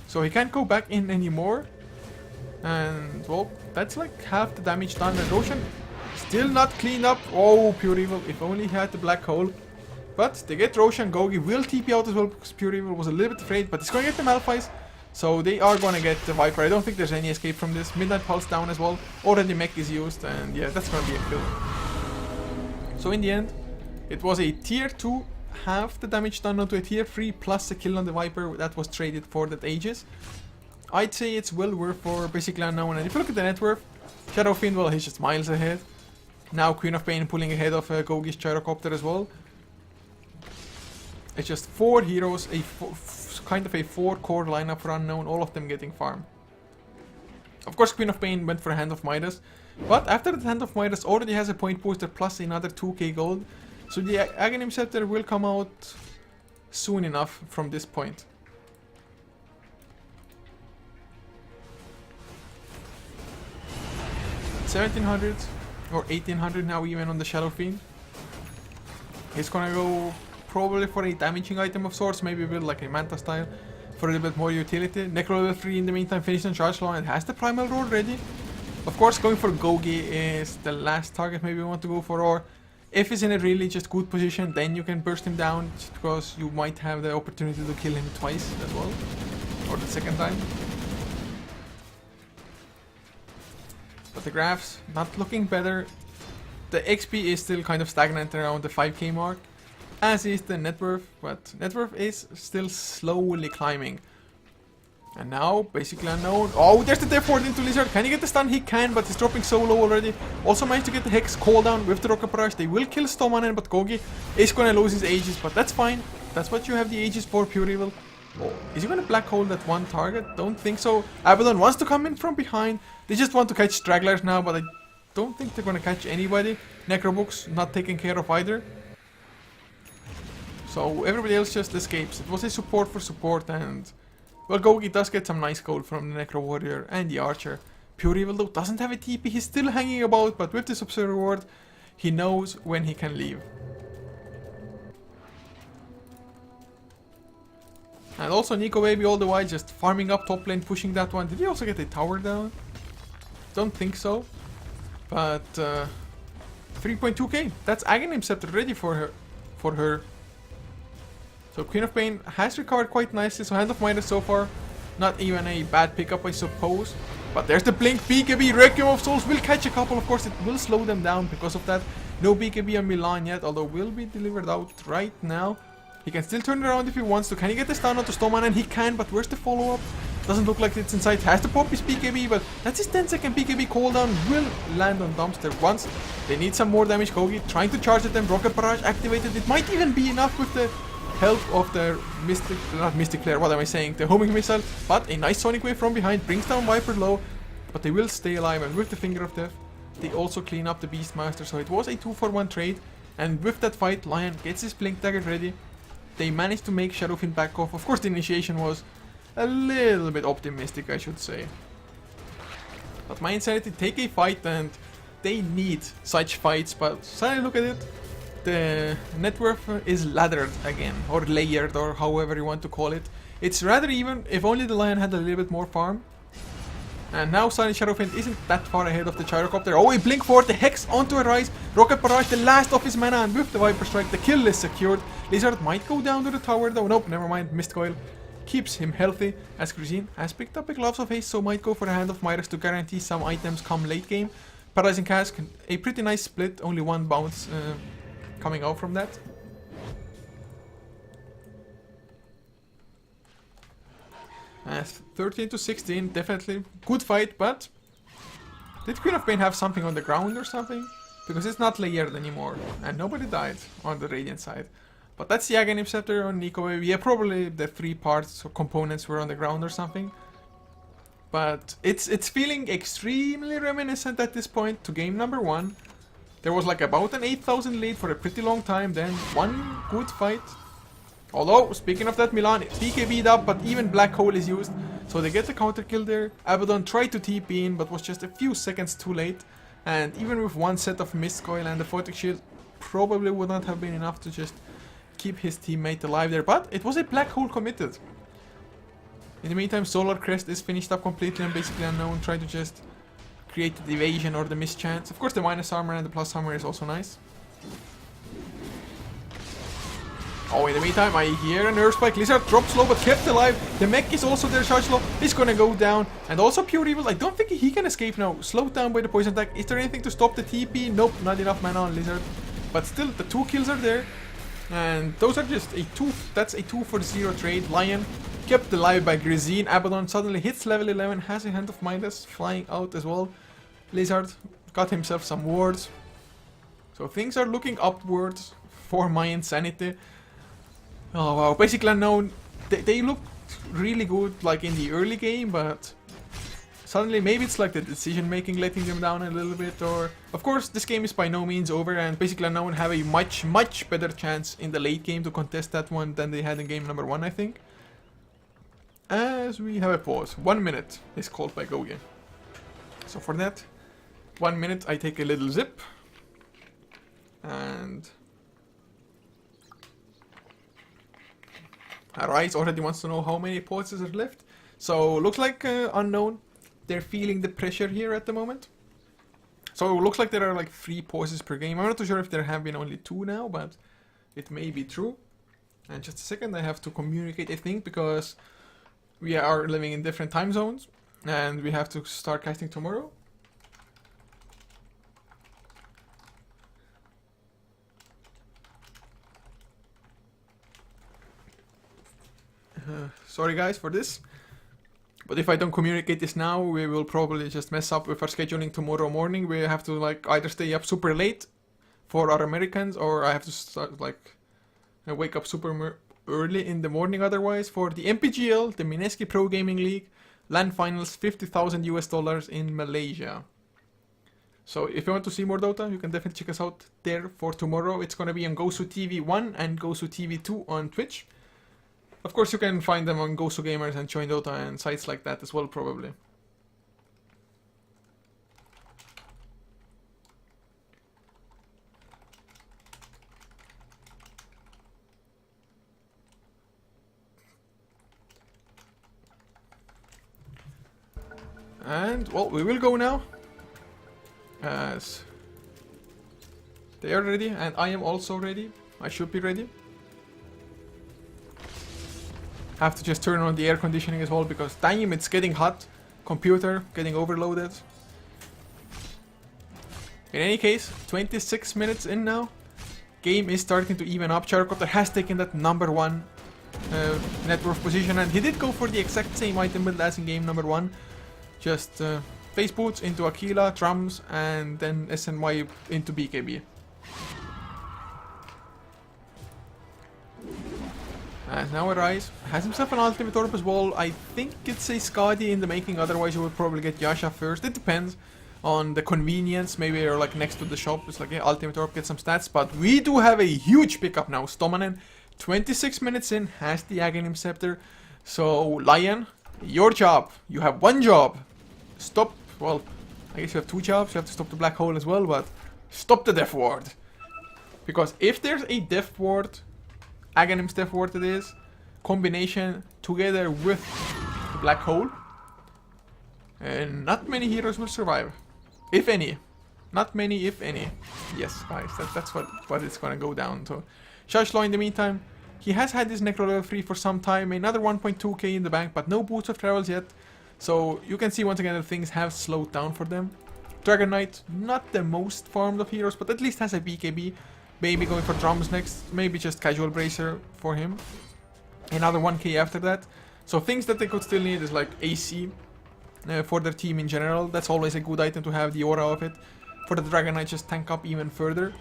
So he can't go back in anymore. And well, that's like half the damage done. And Roshan still not cleaned up. Oh, Pure Evil, if only he had the Black Hole. But they get Roshan, Gogi will TP out as well because Pure Evil was a little bit afraid, but he's going to get the Malphite. So they are going to get the Viper. I don't think there's any escape from this. Midnight Pulse down as well. Already mech is used, and yeah, that's going to be a kill. So in the end, it was a tier 2, half the damage done onto a tier 3 plus a kill on the Viper that was traded for that Aegis. I'd say it's well worth for basically Unknown, and if you look at the net worth, Shadow Fiend, well, he's just miles ahead. Now Queen of Pain pulling ahead of Gogi's Gyrocopter as well. It's just 4 heroes, kind of a 4-core lineup for Unknown, all of them getting farm. Of course, Queen of Pain went for a Hand of Midas, but after the Hand of Midas already has a point booster plus another 2k gold, so the Aghanim Scepter will come out soon enough from this point. $1,700 or 1,800 now even on the Shadow Fiend. He's gonna go probably for a damaging item of sorts, maybe build like a Manta style for a little bit more utility. Necro level 3 in the meantime, finished on Charge Law and has the Primal Roar ready. Of course, going for Gogi is the last target maybe we want to go for, or if he's in a really just good position, then you can burst him down just because you might have the opportunity to kill him twice as well, or the second time. But the graphs not looking better. The XP is still kind of stagnant around the 5k mark, as is the net worth, but net worth is still slowly climbing. And now, basically Unknown. Oh, there's the Death Ward into Lizard. Can he get the stun? He can, but he's dropping so low already. Also managed to get the Hex cooldown with the Rocket Barrage. They will kill Stomanen, but Gogi is gonna lose his Aegis, but that's fine. That's what you have the Aegis for, Pure Evil. Oh, is he gonna Black Hole that one target? Don't think so. Abaddon wants to come in from behind. They just want to catch stragglers now, but I don't think they're gonna catch anybody. Necrobooks not taken care of either. So everybody else just escapes. It was a support for support, and well, Gogi does get some nice gold from the Necro Warrior and the Archer. Pure Evil though doesn't have a TP, he's still hanging about, but with this Observer Ward, he knows when he can leave. And also Nico Baby all the while just farming up top lane, pushing that one. Did he also get a tower down? Don't think so. But 3.2k, that's Aghanim Scepter ready for her. So Queen of Pain has recovered quite nicely, so Hand of Midas so far, not even a bad pickup I suppose. But there's the Blink, BKB, Requiem of Souls will catch a couple, of course it will slow them down because of that. No BKB on Milan yet, although will be delivered out right now. He can still turn around if he wants to. Can he get the stun onto Stoman? And he can, but where's the follow-up? Doesn't look like it's inside. Has to pop his BKB, but that's his 10-second BKB cooldown. Will land on Dumpster once. They need some more damage. Kogi trying to charge at them. Rocket Barrage activated. It might even be enough with the help of the not Mystic Flare, what am I saying, the homing missile, but a nice Sonic Wave from behind brings down Viper low, but they will stay alive, and with the Finger of Death, they also clean up the Beastmaster, so it was a 2-for-1 trade, and with that fight, Lion gets his Blink Dagger ready. They managed to make Shadowfiend back off. Of course, the initiation was a little bit optimistic, I should say. But my Insanity take a fight, and they need such fights, but suddenly look at it. The net worth is laddered again, or layered, or however you want to call it. It's rather even, if only the Lion had a little bit more farm. And now suddenly Shadowfiend isn't that far ahead of the Gyrocopter. Oh, he blink forward, the Hex onto a Rise, Rocket Barrage, the last of his mana, and with the Viper Strike, the kill is secured. Lizard might go down to the tower though. Nope, never mind, Mist Coil keeps him healthy, as Grisine has picked up a Gloves of Haste, so might go for a Hand of Midas to guarantee some items come late game. Paralyzing Cask, a pretty nice split, only one bounce coming out from that. As 13 to 16, definitely good fight, but did Queen of Pain have something on the ground or something? Because it's not layered anymore, and nobody died on the Radiant side. But that's the Aghanim Scepter on Nico. Yeah, probably the 3 parts or components were on the ground or something. But it's feeling extremely reminiscent at this point to game number 1. There was like about an 8,000 lead for a pretty long time, then one good fight. Although, speaking of that, Milan, BKB'd up, but even Black Hole is used, so they get the counter kill there. Abaddon tried to TP in, but was just a few seconds too late. And even with one set of Mist Coil and the Photic Shield, probably would not have been enough to just keep his teammate alive there. But it was a Black Hole committed. In the meantime, Solar Crest is finished up completely and basically unknown, trying to just create the evasion or the mischance. Of course, the minus armor and the plus armor is also nice. Oh, in the meantime, I hear an Earth Spike. Lizard drops low but kept alive. The mech is also there, charged low. He's gonna go down. And also Pure Evil. I don't think he can escape now. Slowed down by the poison attack. Is there anything to stop the TP? Nope, not enough mana on Lizard. But still, the 2 kills are there. And those are just a 2. That's a 2-for-0 trade. Lion kept alive by Grisine. Abaddon suddenly hits level 11. Has a Hand of Midas flying out as well. Lizard got himself some wards. So things are looking upwards for my Insanity. Oh wow, basically unknown. They looked really good like in the early game, but suddenly maybe it's like the decision making letting them down a little bit, or of course this game is by no means over, and basically unknown have a much better chance in the late game to contest that one than they had in game number 1, I think. As we have a pause. 1 minute is called by Gogi. So for that 1 minute I take a little zip and Arise already wants to know how many pauses are left. So looks like unknown. They're feeling the pressure here at the moment. So it looks like there are like 3 pauses per game. I'm not too sure if there have been only 2 now, but it may be true. And just a second, I have to communicate a thing because we are living in different time zones and we have to start casting tomorrow. Sorry guys for this, but if I don't communicate this now, we will probably just mess up with our scheduling tomorrow morning. We have to like either stay up super late for our Americans, or I have to start like wake up super early in the morning otherwise for the MPGL, the Mineski Pro Gaming League LAN Finals, $50,000 in Malaysia. So if you want to see more Dota, you can definitely check us out there for tomorrow. It's gonna be on GosuTV 1 and GosuTV 2 on Twitch. Of course, you can find them on Gosu Gamers and Join Dota and sites like that as well, probably. And, well, we will go now. As they are ready, and I am also ready. I should be ready. Have to just turn on the air conditioning as well because damn, it's getting hot. Computer getting overloaded. In any case, 26 minutes in now. Game is starting to even up. Gyrocopter has taken that number 1 net worth position, and he did go for the exact same item build as in game number 1. Just face boots into Aquila, drums, and then SNY into BKB. And now Arise has himself an ultimate orb as well. I think it's a Skadi in the making, otherwise you would probably get Yasha first. It depends on the convenience. Maybe you're like next to the shop, it's like, yeah, ultimate orb, get some stats. But we do have a huge pickup now. Stomanen, 26 minutes in, has the Aghanim Scepter. So, Lion, your job. You have one job. Stop, well, I guess you have two jobs. You have to stop the black hole as well, but stop the Death Ward. Because if there's a Death Ward, Aghanim's Death Ward it is, combination together with the black hole, and not many heroes will survive. If any. Not many, if any. Yes, guys, that's what it's gonna go down to. Shashlo, in the meantime, he has had his Necro level 3 for some time, another 1.2k in the bank, but no boots of travels yet. So you can see once again that things have slowed down for them. Dragon Knight, not the most farmed of heroes, but at least has a BKB. Maybe going for drums next, maybe just casual bracer for him. Another 1k after that. So things that they could still need is like AC for their team in general. That's always a good item to have, the aura of it. For the Dragon Knight, just tank up even further.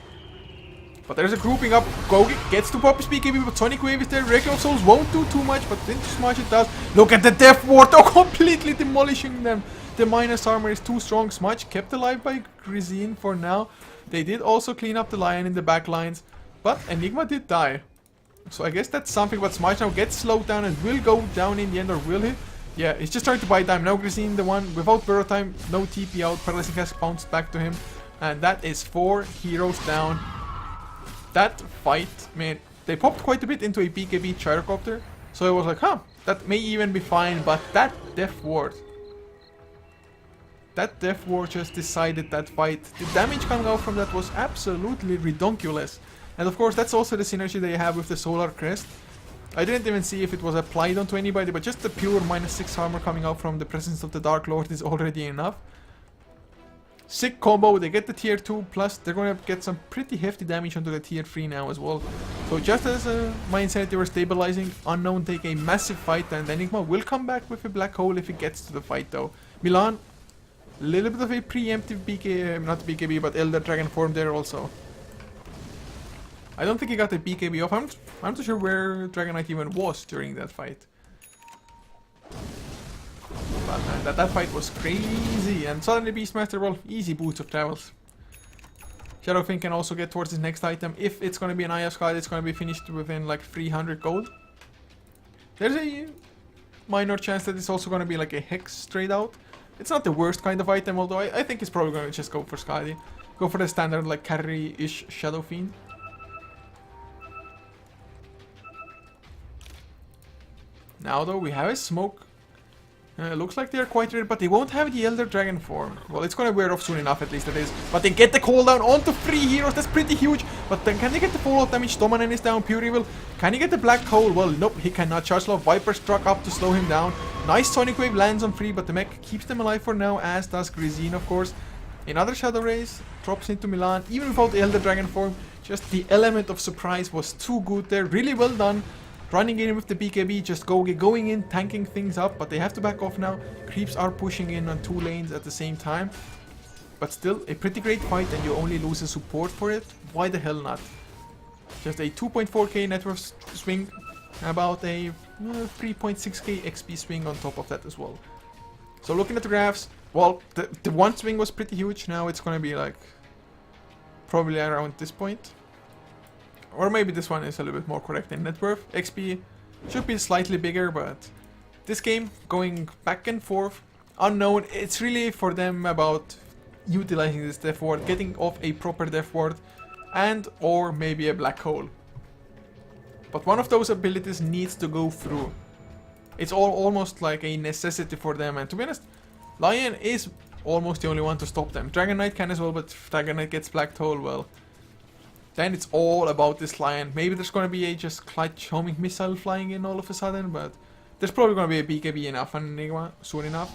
But there's a grouping up. Gogi gets to pop his BKB, but Sonic Wave is there. Requiem of Souls won't do too much, but into Smash it does. Look at the Death Ward, oh, completely demolishing them. The minus armor is too strong. Smudge kept alive by Grisine for now. They did also clean up the Lion in the back lines, but Enigma did die. So I guess that's something, but Smudge now gets slowed down and will go down in the end, or will he? Yeah, he's just trying to buy time. Now Grisine, the one without burrow time, no TP out. Paralyzing has bounced back to him, and that is 4 heroes down. That fight, man, they popped quite a bit into a BKB Gyrocopter, so it was like, huh, that may even be fine, but that Death Ward just decided that fight. The damage coming out from that was absolutely redonkulous. And of course, that's also the synergy they have with the Solar Crest. I didn't even see if it was applied onto anybody, but just the pure -6 armor coming out from the presence of the Dark Lord is already enough. Sick combo, they get the tier 2, plus they're going to get some pretty hefty damage onto the tier 3 now as well. So just as my Insanity were stabilizing, Unknown take a massive fight, and Enigma will come back with a black hole if it gets to the fight though. Milan, a little bit of a preemptive not BKB, but Elder Dragon form there also. I don't think he got the BKB off. I'm not sure where Dragon Knight even was during that fight. But man, that fight was crazy. And suddenly Beastmaster, well, easy boots of travels. Shadowfin can also get towards his next item. If it's going to be an Eye of Sky, it's going to be finished within like 300 gold. There's a minor chance that it's also going to be like a Hex straight out. It's not the worst kind of item, although I think he's probably going to just go for Skadi. Go for the standard like carry-ish Shadow Fiend. Now though, we have a smoke. Looks like they're quite rare, but they won't have the Elder Dragon form. Well, it's gonna wear off soon enough, at least it is. But they get the cooldown onto 3 heroes, that's pretty huge. But then can they get the fallout damage? Stomanen is down, Pure Evil. Can he get the Black Hole? Well, nope, he cannot. Charge Law, Viper struck up to slow him down. Nice Sonic Wave lands on 3, but the mech keeps them alive for now, as does Grisine, of course. Another Shadow Rays drops into Milan, even without the Elder Dragon form. Just the element of surprise was too good there, really well done. Running in with the BKB, just going in, tanking things up, but they have to back off now. Creeps are pushing in on 2 lanes at the same time. But still, a pretty great fight, and you only lose a support for it. Why the hell not? Just a 2.4k net worth swing, about a 3.6k XP swing on top of that as well. So looking at the graphs, well, the one swing was pretty huge. Now it's gonna be like probably around this point. Or maybe this one is a little bit more correct in net worth. XP should be slightly bigger, but this game going back and forth, Unknown, it's really for them about utilizing this Death Ward, getting off a proper Death Ward, and or maybe a Black Hole. But one of those abilities needs to go through. It's almost like a necessity for them, and to be honest, Lion is almost the only one to stop them. Dragon Knight can as well, but if Dragon Knight gets Black Hole, well, then it's all about this Lion. Maybe there's gonna be a just clutch homing missile flying in all of a sudden, but there's probably gonna be a BKB enough on Enigma soon enough.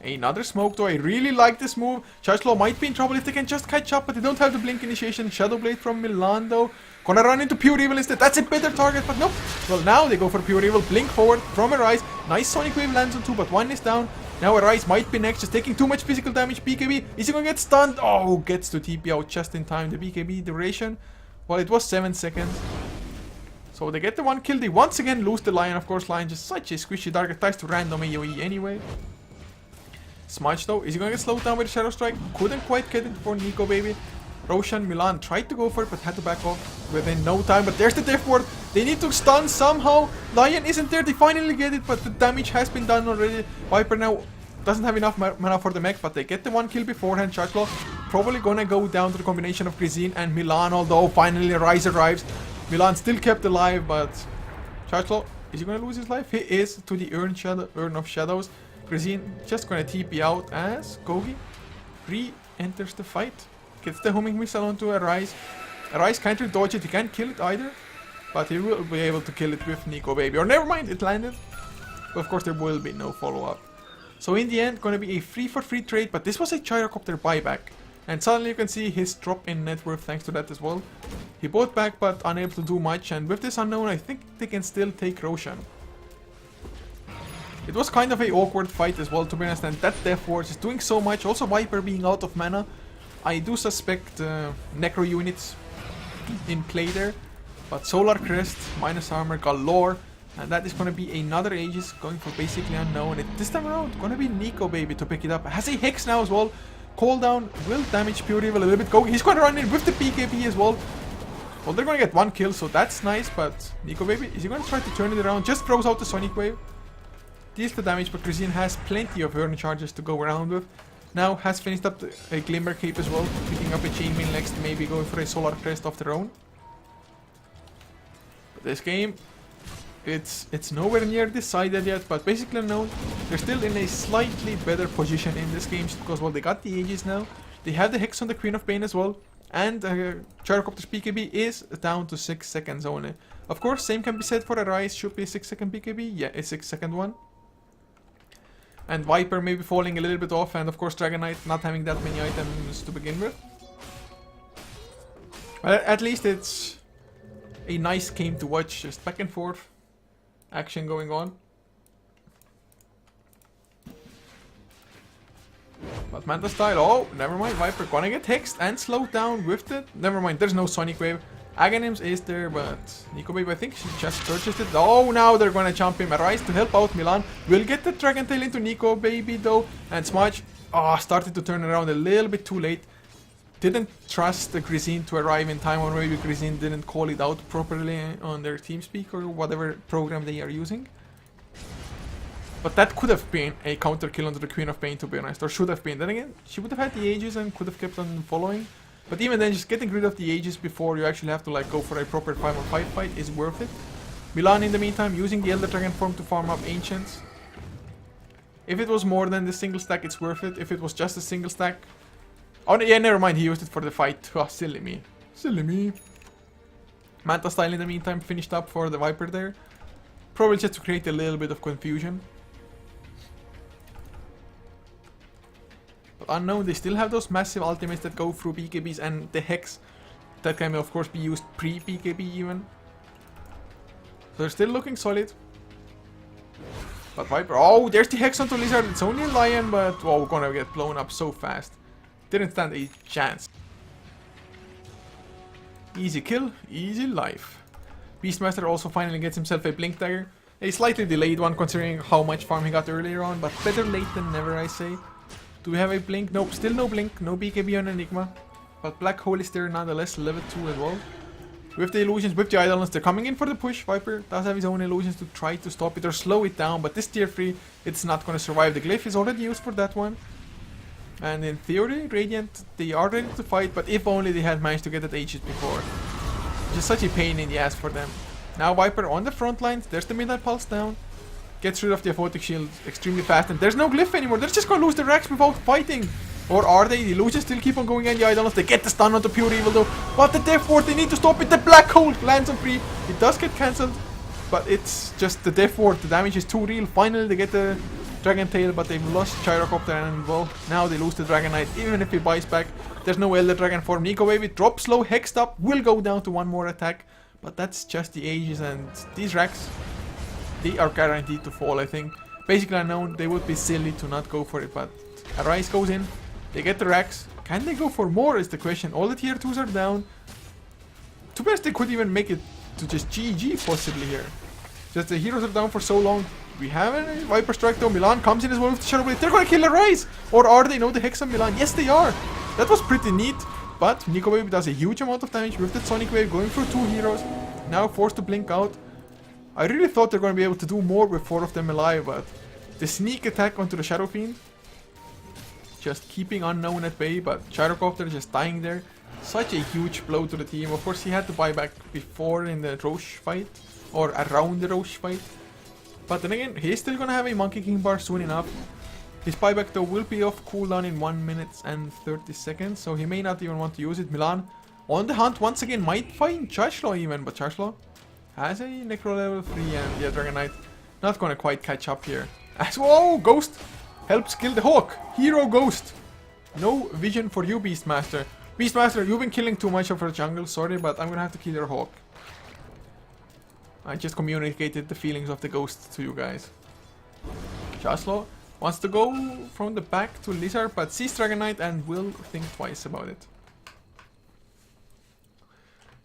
Another smoke though, I really like this move. Charge Law might be in trouble if they can just catch up, but they don't have the blink initiation. Shadow Blade from Milan though. Gonna run into Pure Evil instead. That's a better target, but nope. Well, now they go for Pure Evil. Blink forward from Arise. Nice Sonic Wave lands on 2, but 1 is down. Now Arise might be next, just taking too much physical damage. BKB, is he gonna get stunned? Oh, gets to TP out just in time. The BKB duration, well, it was 7 seconds. So they get the one kill. They once again lose the Lion. Of course, Lion just such a squishy target. Ties to random AoE anyway. Smudge though. Is he gonna get slowed down by the Shadow Strike? Couldn't quite get it for Nico baby. Roshan, Milan tried to go for it but had to back off within no time. But there's the death ward. They need to stun somehow. Lion isn't there. They finally get it, but the damage has been done already. Viper now doesn't have enough mana for the mech, but they get the one kill beforehand. Chargelaw probably gonna go down to the combination of Grisine and Milan, although finally Rise arrives. Milan still kept alive, but Chargelaw, is he gonna lose his life? He is to the Urn of Shadows. Grisine just gonna TP out as Gogi re-enters the fight. Gets the homing missile onto Arise. Arise can't really dodge it, he can't kill it either. But he will be able to kill it with Nico baby. Or never mind, it landed. But of course there will be no follow-up. So in the end, gonna be a 3-for-3 trade, but this was a Gyrocopter buyback. And suddenly you can see his drop in net worth thanks to that as well. He bought back but unable to do much, and with this unknown I think they can still take Roshan. It was kind of a awkward fight as well, to be honest, and that Death Ward is doing so much. Also Viper being out of mana. I do suspect Necro units in play there. But Solar Crest, minus armor, galore. And that is going to be another Aegis going for basically unknown. This time around, going to be Nico baby to pick it up. Has a Hex now as well. Cooldown will damage Pure Evil a little bit. Go. He's going to run in with the BKB as well. Well, they're going to get one kill, so that's nice. But Nico baby, is he going to try to turn it around? Just throws out the Sonic Wave. Deals the damage, but Grisine has plenty of Urn charges to go around with. Now has finished up a Glimmer Cape as well. Picking up a Chainmail next, maybe going for a Solar Crest of their own. But this game, it's nowhere near decided yet, but basically unknown. They're still in a slightly better position in this game because, well, they got the Aegis now. They have the Hex on the Queen of Pain as well. And Gyrocopter's BKB is down to 6 seconds only. Of course, same can be said for Arise. Should be a 6-second BKB. Yeah, a 6-second one. And Viper maybe falling a little bit off. And of course, Dragon Knight not having that many items to begin with. But at least it's a nice game to watch. Just back and forth. Action going on. But Manta style, oh, never mind, Viper gonna get hexed and slowed down with it. Never mind, there's no Sonic Wave. Aghanims is there, but Nico baby, I think she just purchased it. Oh, now they're gonna jump him. Arise to help out Milan. Will get the Dragon Tail into Nico baby though. And Smudge, started to turn around a little bit too late. Didn't trust the Grisine to arrive in time, or maybe Grisine didn't call it out properly on their TeamSpeak or whatever program they are using. But that could have been a counter kill onto the Queen of Pain, to be honest, or should have been. Then again, she would have had the Aegis and could have kept on following. But even then, just getting rid of the Aegis before you actually have to like go for a proper 5-on-5 fight is worth it. Milan in the meantime using the Elder Dragon form to farm up Ancients. If it was more than the single stack, it's worth it. If it was just a single stack... Oh yeah, never mind, he used it for the fight. Oh, silly me. Silly me. Manta style in the meantime finished up for the Viper there. Probably just to create a little bit of confusion. But unknown, they still have those massive ultimates that go through BKBs and the Hex. That can of course be used pre-BKB even. So they're still looking solid. But Viper, oh, there's the Hex onto Lizard. It's only a Lion, but oh, we're gonna get blown up so fast. Didn't stand a chance. Easy kill, easy life. Beastmaster also finally gets himself a Blink Dagger. A slightly delayed one considering how much farm he got earlier on, but better late than never, I say. Do we have a Blink? Nope, still no Blink, no BKB on Enigma. But Black Hole is there nonetheless, level 2 as well. With the illusions, with the Eidolons, they're coming in for the push. Viper does have his own illusions to try to stop it or slow it down, but this tier 3, it's not going to survive. The Glyph is already used for that one. And in theory, Radiant, they are ready to fight, but if only they had managed to get that Aegis before. Just such a pain in the ass for them. Now Viper on the front lines, there's the Midnight Pulse down. Gets rid of the Aphotic Shield extremely fast, and there's no Glyph anymore. They're just gonna lose the Rax without fighting. Or are they? The illusions still keep on going in the Eidolons. They get the stun onto Pure Evil though. But the Death Ward, they need to stop it. The Black Hole lands on Creep. It does get cancelled, but it's just the Death Ward. The damage is too real. Finally they get the Dragon Tail, but they've lost Gyrocopter, and well, now they lose the Dragon Knight. Even if he buys back, there's no Elder Dragon form. Nico baby drops low, hexed up, will go down to one more attack, but that's just the Aegis, and these Rax, they are guaranteed to fall, I think. Basically unknown, they would be silly to not go for it, but Arise goes in, they get the Rax. Can they go for more is the question. All the tier 2s are down. To be honest, they could even make it to just GG possibly here. Just the heroes are down for so long. We have a Viper Strike though. Milan comes in as well with the Shadow Blade. They're gonna kill the Rise! Or are they? No, the Hex on Milan. Yes, they are! That was pretty neat. But Nico Baby does a huge amount of damage with the Sonic Wave going through 2 heroes. Now forced to blink out. I really thought they're gonna be able to do more with 4 of them alive, but the sneak attack onto the Shadow Fiend. Just keeping Unknown at bay, but Gyrocopter just dying there. Such a huge blow to the team. Of course, he had to buy back before in the Roche fight. Or around the Roche fight. But then again, he's still gonna have a Monkey King bar soon enough. His buyback though will be off cooldown in 1 minute and 30 seconds, so he may not even want to use it. Milan on the hunt once again, might find Chashlo even, but Chashlo has a Necro level 3 and the Dragon Knight not gonna quite catch up here. As whoa, Ghost helps kill the Hawk. Hero Ghost. No vision for you, Beastmaster. Beastmaster, you've been killing too much of our jungle, sorry, but I'm gonna have to kill your Hawk. I just communicated the feelings of the Ghost to you guys. Chashlo wants to go from the back to Lizard, but sees Dragon Knight and will think twice about it.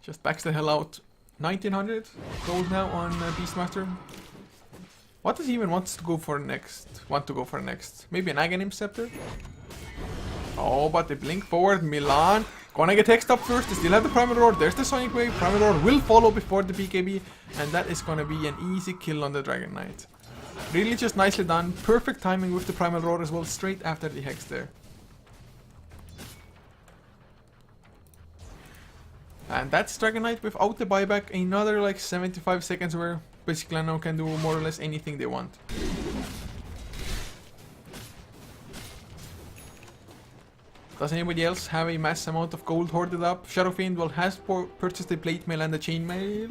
Just backs the hell out. 1900 gold now on Beastmaster. What does he even want to go for next? Maybe an Aghanim Scepter? Oh, but they blink forward. Milan gonna get hexed up first. They still have the Primal Roar. There's the Sonic Wave. Primal Roar will follow before the BKB, and that is gonna be an easy kill on the Dragon Knight. Really just nicely done. Perfect timing with the Primal Roar as well, straight after the Hex there. And that's Dragon Knight without the buyback. Another like 75 seconds where basically now can do more or less anything they want. Does anybody else have a mass amount of gold hoarded up? Shadow Fiend will has purchased a plate mail and a chain mail.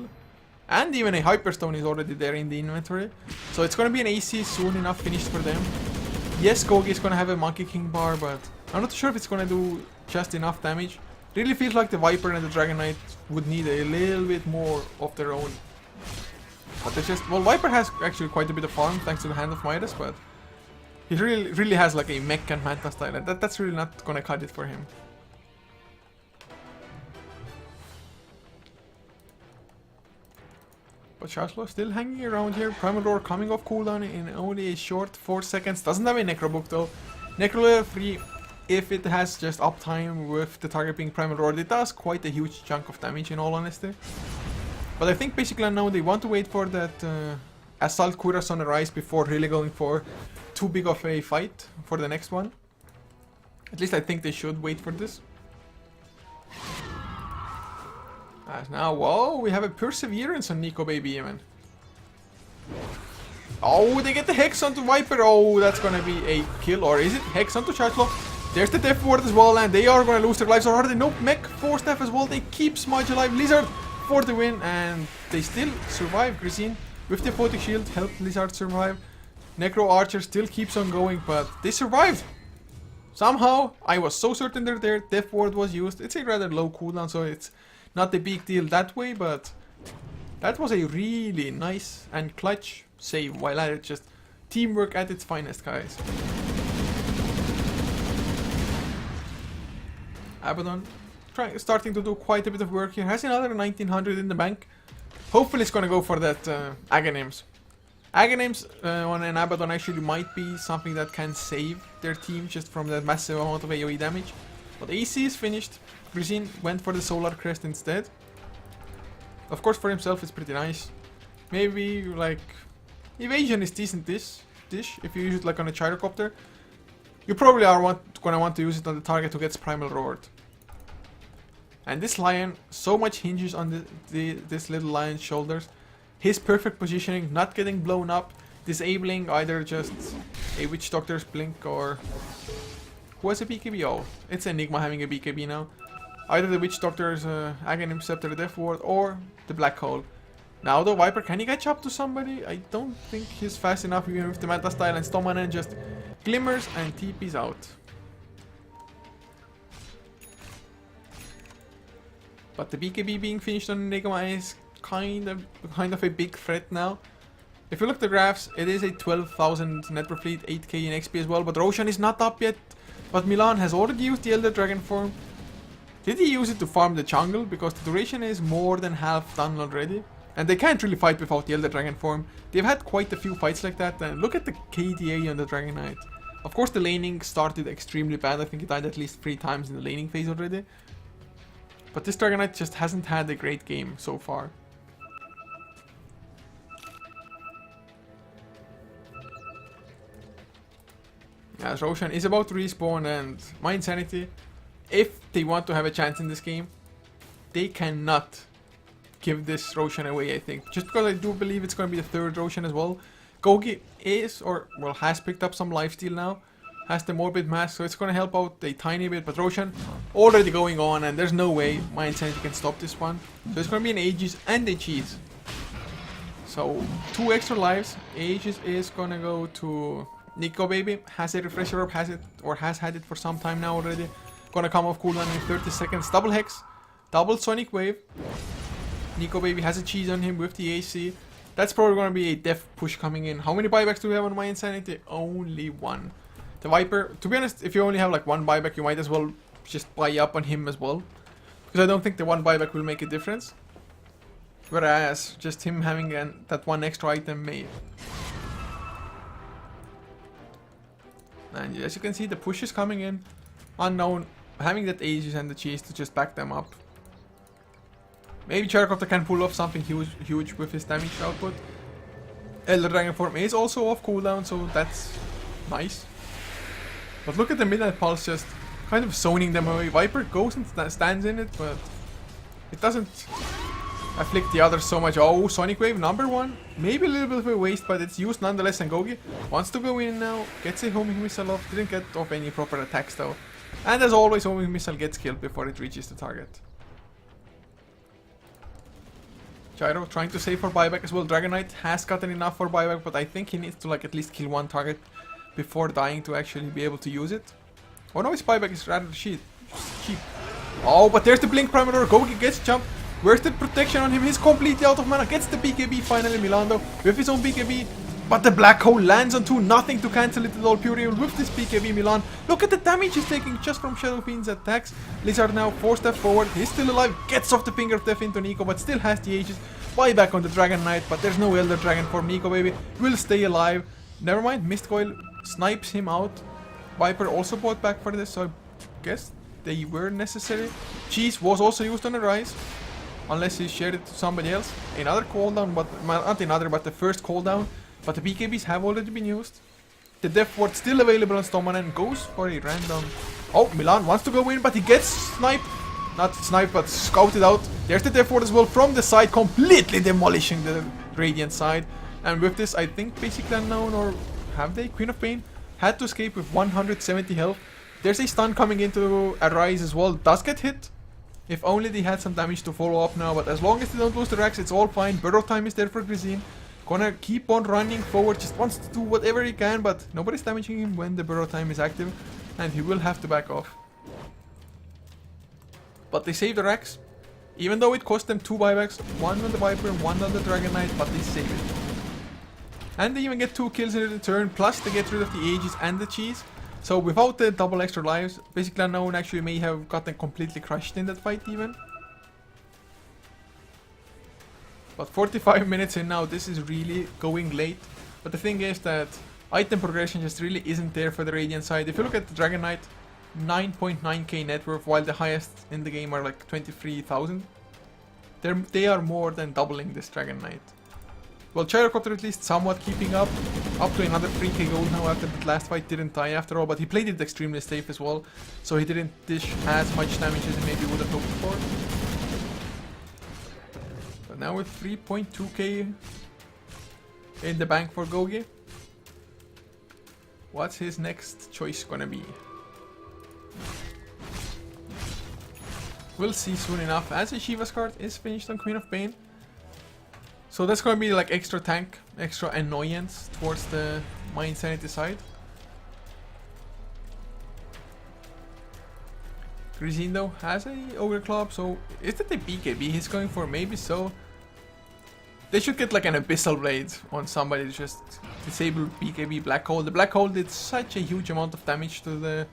And even a Hyperstone is already there in the inventory. So it's gonna be an AC soon enough finished for them. Yes, Kogi is gonna have a Monkey King bar, but I'm not sure if it's gonna do just enough damage. Really feels like the Viper and the Dragon Knight would need a little bit more of their own. But it's just, well, Viper has actually quite a bit of farm thanks to the Hand of Midas, but he really has like a mech and Manta style, and that's really not gonna cut it for him. But Chashlo still hanging around here. Primal Roar coming off cooldown in only a short 4 seconds. Doesn't have a Necro book though. Necro level 3, if it has just uptime with the target being Primal Roar, it does quite a huge chunk of damage in all honesty. But I think basically now they want to wait for that Assault Cuirass on the rise before really going for too big of a fight for the next one. At least I think they should wait for this. As now, whoa, we have a Perseverance on Nico Baby even. Oh, they get the Hex onto Viper. Oh, that's gonna be a kill. Or is it Hex onto Chashlo? There's the Death Ward as well, and they are gonna lose their lives. Or are they? Nope, Mech, Force Staff as well. They keep Smudge alive. Lizard for the win, and they still survive. Grisine with the Poetic Shield helped Lizard survive. Necro Archer still keeps on going, but they survived. Somehow, I was so certain they're there. Death Ward was used. It's a rather low cooldown, so it's not a big deal that way, but that was a really nice and clutch save while at it. Just teamwork at its finest, guys. Abaddon starting to do quite a bit of work here. Has another 1900 in the bank. Hopefully it's gonna go for that Aghanims. Aghanims on an Abaddon actually might be something that can save their team just from that massive amount of AoE damage. But AC is finished. Grisine went for the Solar Crest instead. Of course for himself it's pretty nice. Maybe like evasion is decent dish if you use it like on a Gyrocopter. You probably are gonna want to use it on the target who gets Primal Roared. And this lion so much hinges on this little lion's shoulders. His perfect positioning, not getting blown up, disabling either just a Witch Doctor's blink or... Who has a BKB? Oh, it's Enigma having a BKB now. Either the Witch Doctor's Aghanim Scepter, the Death Ward, or the Black Hole. Now the Viper, can he catch up to somebody? I don't think he's fast enough even with the Manta style, and Stomanen just glimmers and TP's out. But the BKB being finished on Enigma is kind of a big threat now. If you look at the graphs, it is a 12,000 net per fleet, 8k in XP as well, but Roshan is not up yet. But Milan has already used the Elder Dragon form. Did he use it to farm the jungle? Because the duration is more than half done already. And they can't really fight without the Elder Dragon form. They've had quite a few fights like that. And look at the KDA on the Dragon Knight. Of course the laning started extremely bad. I think he died at least 3 times in the laning phase already. But this Dragon Knight just hasn't had a great game so far. As Roshan is about to respawn, and my Insanity, if they want to have a chance in this game, they cannot give this Roshan away, I think. Just because I do believe it's going to be the 3rd Roshan as well. Gogi is, or well, has picked up some lifesteal now. Has the Morbid Mask, so it's going to help out a tiny bit. But Roshan already going on, and there's no way my Insanity can stop this one. So it's going to be an Aegis and a Cheese. So 2 extra lives. Aegis is going to go to Nico Baby. Has a Refresher Orb, has it, or has had it for some time now already. Gonna come off cooldown in 30 seconds. Double Hex, double Sonic Wave. Nico Baby has a cheese on him with the AC. That's probably gonna be a def push coming in. How many buybacks do we have on my Insanity? Only 1. The Viper, to be honest, if you only have like 1 buyback, you might as well just buy up on him as well. Because I don't think the 1 buyback will make a difference. Whereas, just him having that 1 extra item may. And as you can see, the push is coming in. Unknown, having that Aegis and the cheese to just back them up. Maybe Character can pull off something huge with his damage output. Elder Dragon form is also off cooldown, so that's nice. But look at the Midnight Pulse just kind of zoning them away. Viper goes and stands in it, but it doesn't afflict the others so much. Oh, Sonic Wave number 1. Maybe a little bit of a waste, but it's used nonetheless. And Gogi wants to go in now. Gets a homing missile off. Didn't get off any proper attacks though. And as always, homing missile gets killed before it reaches the target. Gyro trying to save for buyback as well. Dragon Knight has gotten enough for buyback, but I think he needs to like at least kill 1 target before dying to actually be able to use it. Oh no, his buyback is rather cheap. Oh, but there's the Blink Primator. Gogi gets jump. Where's the protection on him? He's completely out of mana. Gets the BKB finally, Milando, with his own BKB. But the Black Hole lands on 2. Nothing to cancel it at all. Pure with this BKB, Milan. Look at the damage he's taking just from Shadow Fiend's attacks. Lizard now 4 steps forward. He's still alive. Gets off the Finger of Death into Nico, but still has the Aegis. Buyback on the Dragon Knight, but there's no Elder Dragon for Nico, baby. Will stay alive. Never mind. Mist Coil snipes him out. Viper also bought back for this, so I guess they were necessary. Cheese was also used on the Rise. Unless he shared it to somebody else. Another cooldown, but not another, but the first cooldown. But the BKBs have already been used. The Death Ward still available on Stoneman and goes for a random. Oh, Milan wants to go in, but he gets sniped. Not sniped, but scouted out. There's the Death Ward as well from the side, completely demolishing the Radiant side. And with this, I think basically unknown, or have they? Queen of Pain had to escape with 170 health. There's a stun coming into a Rise as well. Does get hit. If only they had some damage to follow up now, but as long as they don't lose the racks, it's all fine. Burrow time is there for Grisine. Gonna keep on running forward, just wants to do whatever he can, but nobody's damaging him when the Burrow time is active, and he will have to back off. But they save the racks, even though it cost them 2 buybacks, 1 on the Viper and 1 on the Dragon Knight, but they save it. And they even get 2 kills in return, plus they get rid of the Aegis and the cheese. So without the double extra lives, basically Unknown actually may have gotten completely crushed in that fight even. But 45 minutes in now, this is really going late. But the thing is that item progression just really isn't there for the Radiant side. If you look at the Dragon Knight, 9.9k net worth, while the highest in the game are like 23,000. They are more than doubling this Dragon Knight. Well, Gyrocopter at least somewhat keeping up to another 3k gold now after that last fight. Didn't die after all, but he played it extremely safe as well. So he didn't dish as much damage as he maybe would have hoped for. But now with 3.2k in the bank for Gogi, what's his next choice gonna be? We'll see soon enough, as a Shiva's card is finished on Queen of Pain. So that's gonna be like extra tank, extra annoyance towards the my Insanity side. Grisine though has a Ogre Club, so is that the BKB he's going for? Maybe so. They should get like an Abyssal Blade on somebody to just disable BKB Black Hole. The Black Hole did such a huge amount of damage to the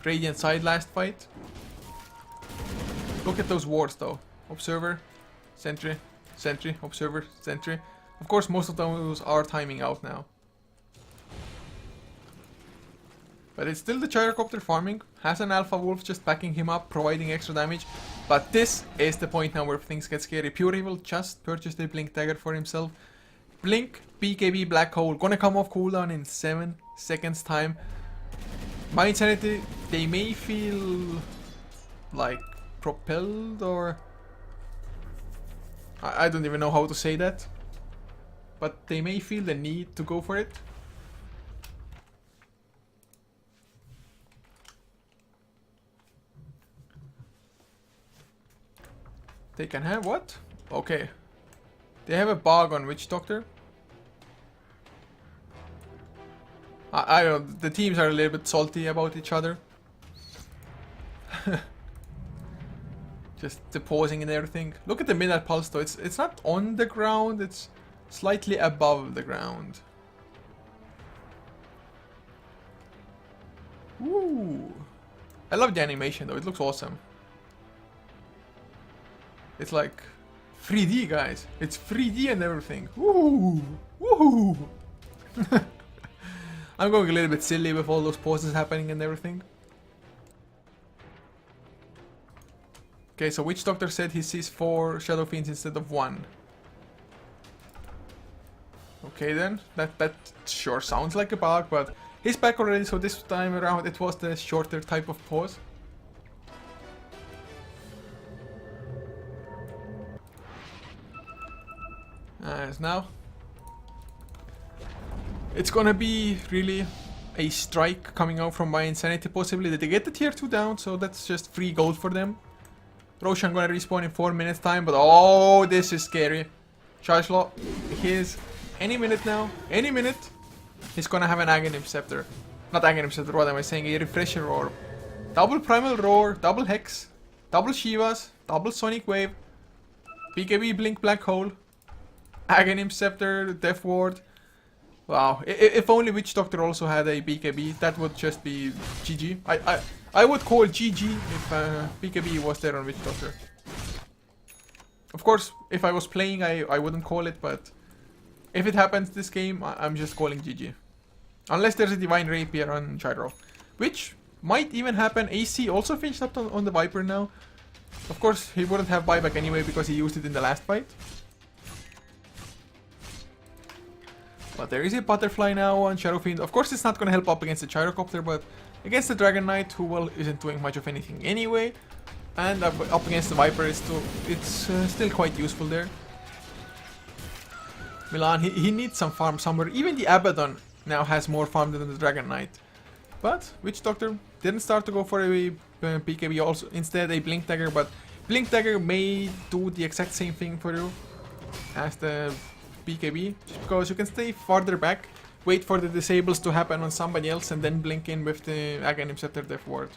Radiant side last fight. Look at those wards though. Observer, sentry, sentry, observer, sentry. Of course, most of those are timing out now. But it's still the gyrocopter farming. Has an alpha wolf just backing him up, providing extra damage. But this is the point now where things get scary. Pure Evil just purchased a blink dagger for himself. Blink, BKB, black hole. Gonna come off cooldown in 7 seconds time. My Insanity, they may feel like propelled or... I don't even know how to say that. But they may feel the need to go for it. They can have what? Okay. They have a bug on Witch Doctor. I don't know, the teams are a little bit salty about each other. Just the pausing and everything. Look at the Midnight Pulse though, it's not on the ground, it's slightly above the ground. Ooh. I love the animation though, it looks awesome. It's like 3D, guys. It's 3D and everything. Woo! Woo! I'm going a little bit silly with all those poses happening and everything. Okay, so Witch Doctor said he sees 4 Shadow Fiends instead of 1. Okay then, that sure sounds like a bug, but he's back already, so this time around it was the shorter type of pause. As now, it's gonna be really a strike coming out from my Insanity possibly. They get the tier 2 down, so that's just free gold for them. Roshan gonna respawn in 4 minutes time, but oh, this is scary. Chargelaw, he's any minute now, any minute, he's gonna have an Aghanim Scepter. Not Aghanim Scepter, what am I saying, a Refresher Orb. Double Primal Roar, double Hex, double Shivas, double Sonic Wave, BKB Blink Black Hole, Aghanim Scepter, Death Ward. Wow, if only Witch Doctor also had a BKB, that would just be GG. I would call GG if BKB was there on Witch Doctor. Of course, if I was playing, I wouldn't call it, but if it happens this game, I'm just calling GG. Unless there's a Divine Rapier on Gyro, which might even happen. AC also finished up on the Viper now. Of course, he wouldn't have buyback anyway because he used it in the last fight. But there is a Butterfly now on Shadow Fiend. Of course, it's not going to help up against the Gyrocopter, but against the Dragon Knight, who well isn't doing much of anything anyway, and up against the Viper, it's still quite useful there. Milan, he needs some farm somewhere. Even the Abaddon now has more farm than the Dragon Knight. But Witch Doctor didn't start to go for a BKB, also instead a Blink Dagger, but Blink Dagger may do the exact same thing for you as the BKB, just because you can stay farther back, wait for the disables to happen on somebody else, and then blink in with the Aghanim Scepter Death Ward.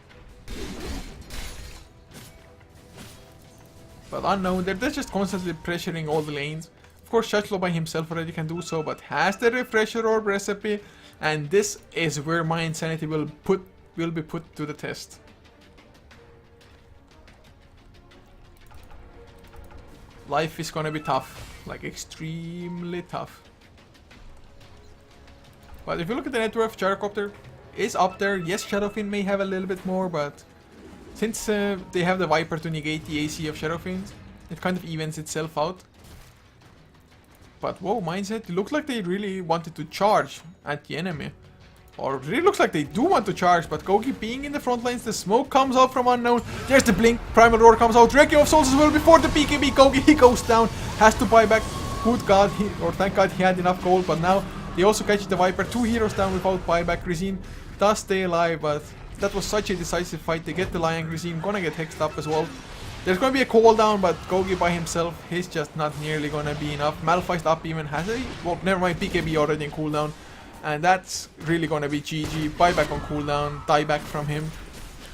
But Unknown, they're just constantly pressuring all the lanes. Of course, Shachlo by himself already can do so, but has the Refresher Orb recipe, and this is where my Insanity will be put to the test. Life is gonna be tough. Like, extremely tough. But if you look at the net worth, Gyrocopter is up there. Yes, Shadowfiend may have a little bit more, but since they have the Viper to negate the AC of Shadowfiend, it kind of evens itself out. But whoa, Mindset, it looks like they really wanted to charge at the enemy. Or it really looks like they do want to charge, but Gogi being in the front lines, the smoke comes out from Unknown. There's the blink, Primal Roar comes out, Requiem of Souls as well before the BKB. Gogi, he goes down, has to buy back. Good God, thank God he had enough gold, but now they also catch the Viper. 2 heroes down without buyback. Grisine does stay alive, but that was such a decisive fight. They get the Lion. Grisine gonna get hexed up as well. There's gonna be a cooldown, but Gogi by himself, he's just not nearly gonna be enough. Malphite up even has a, well, never mind, BKB already in cooldown. And that's really gonna be GG. Buyback on cooldown, dieback from him.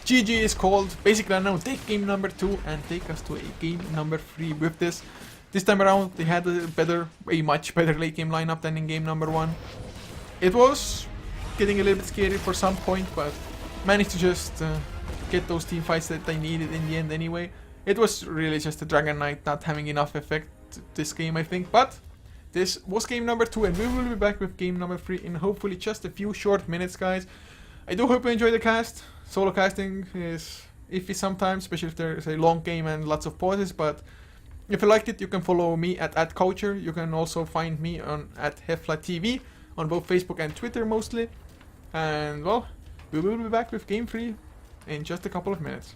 GG is called. Basically now take game number 2 and take us to a game number 3 with this. This time around they had a much better late game lineup than in game number 1. It was getting a little bit scary for some point, but managed to just get those team fights that they needed in the end anyway. It was really just the Dragon Knight not having enough effect this game, I think. But this was game number 2, and we will be back with game number 3 in hopefully just a few short minutes, guys. I do hope you enjoy the cast. Solo casting is iffy sometimes, especially if there is a long game and lots of pauses, but if you liked it, you can follow me at Couchor. You can also find me on at HeflaTV on both Facebook and Twitter mostly. And well, we will be back with game 3 in just a couple of minutes.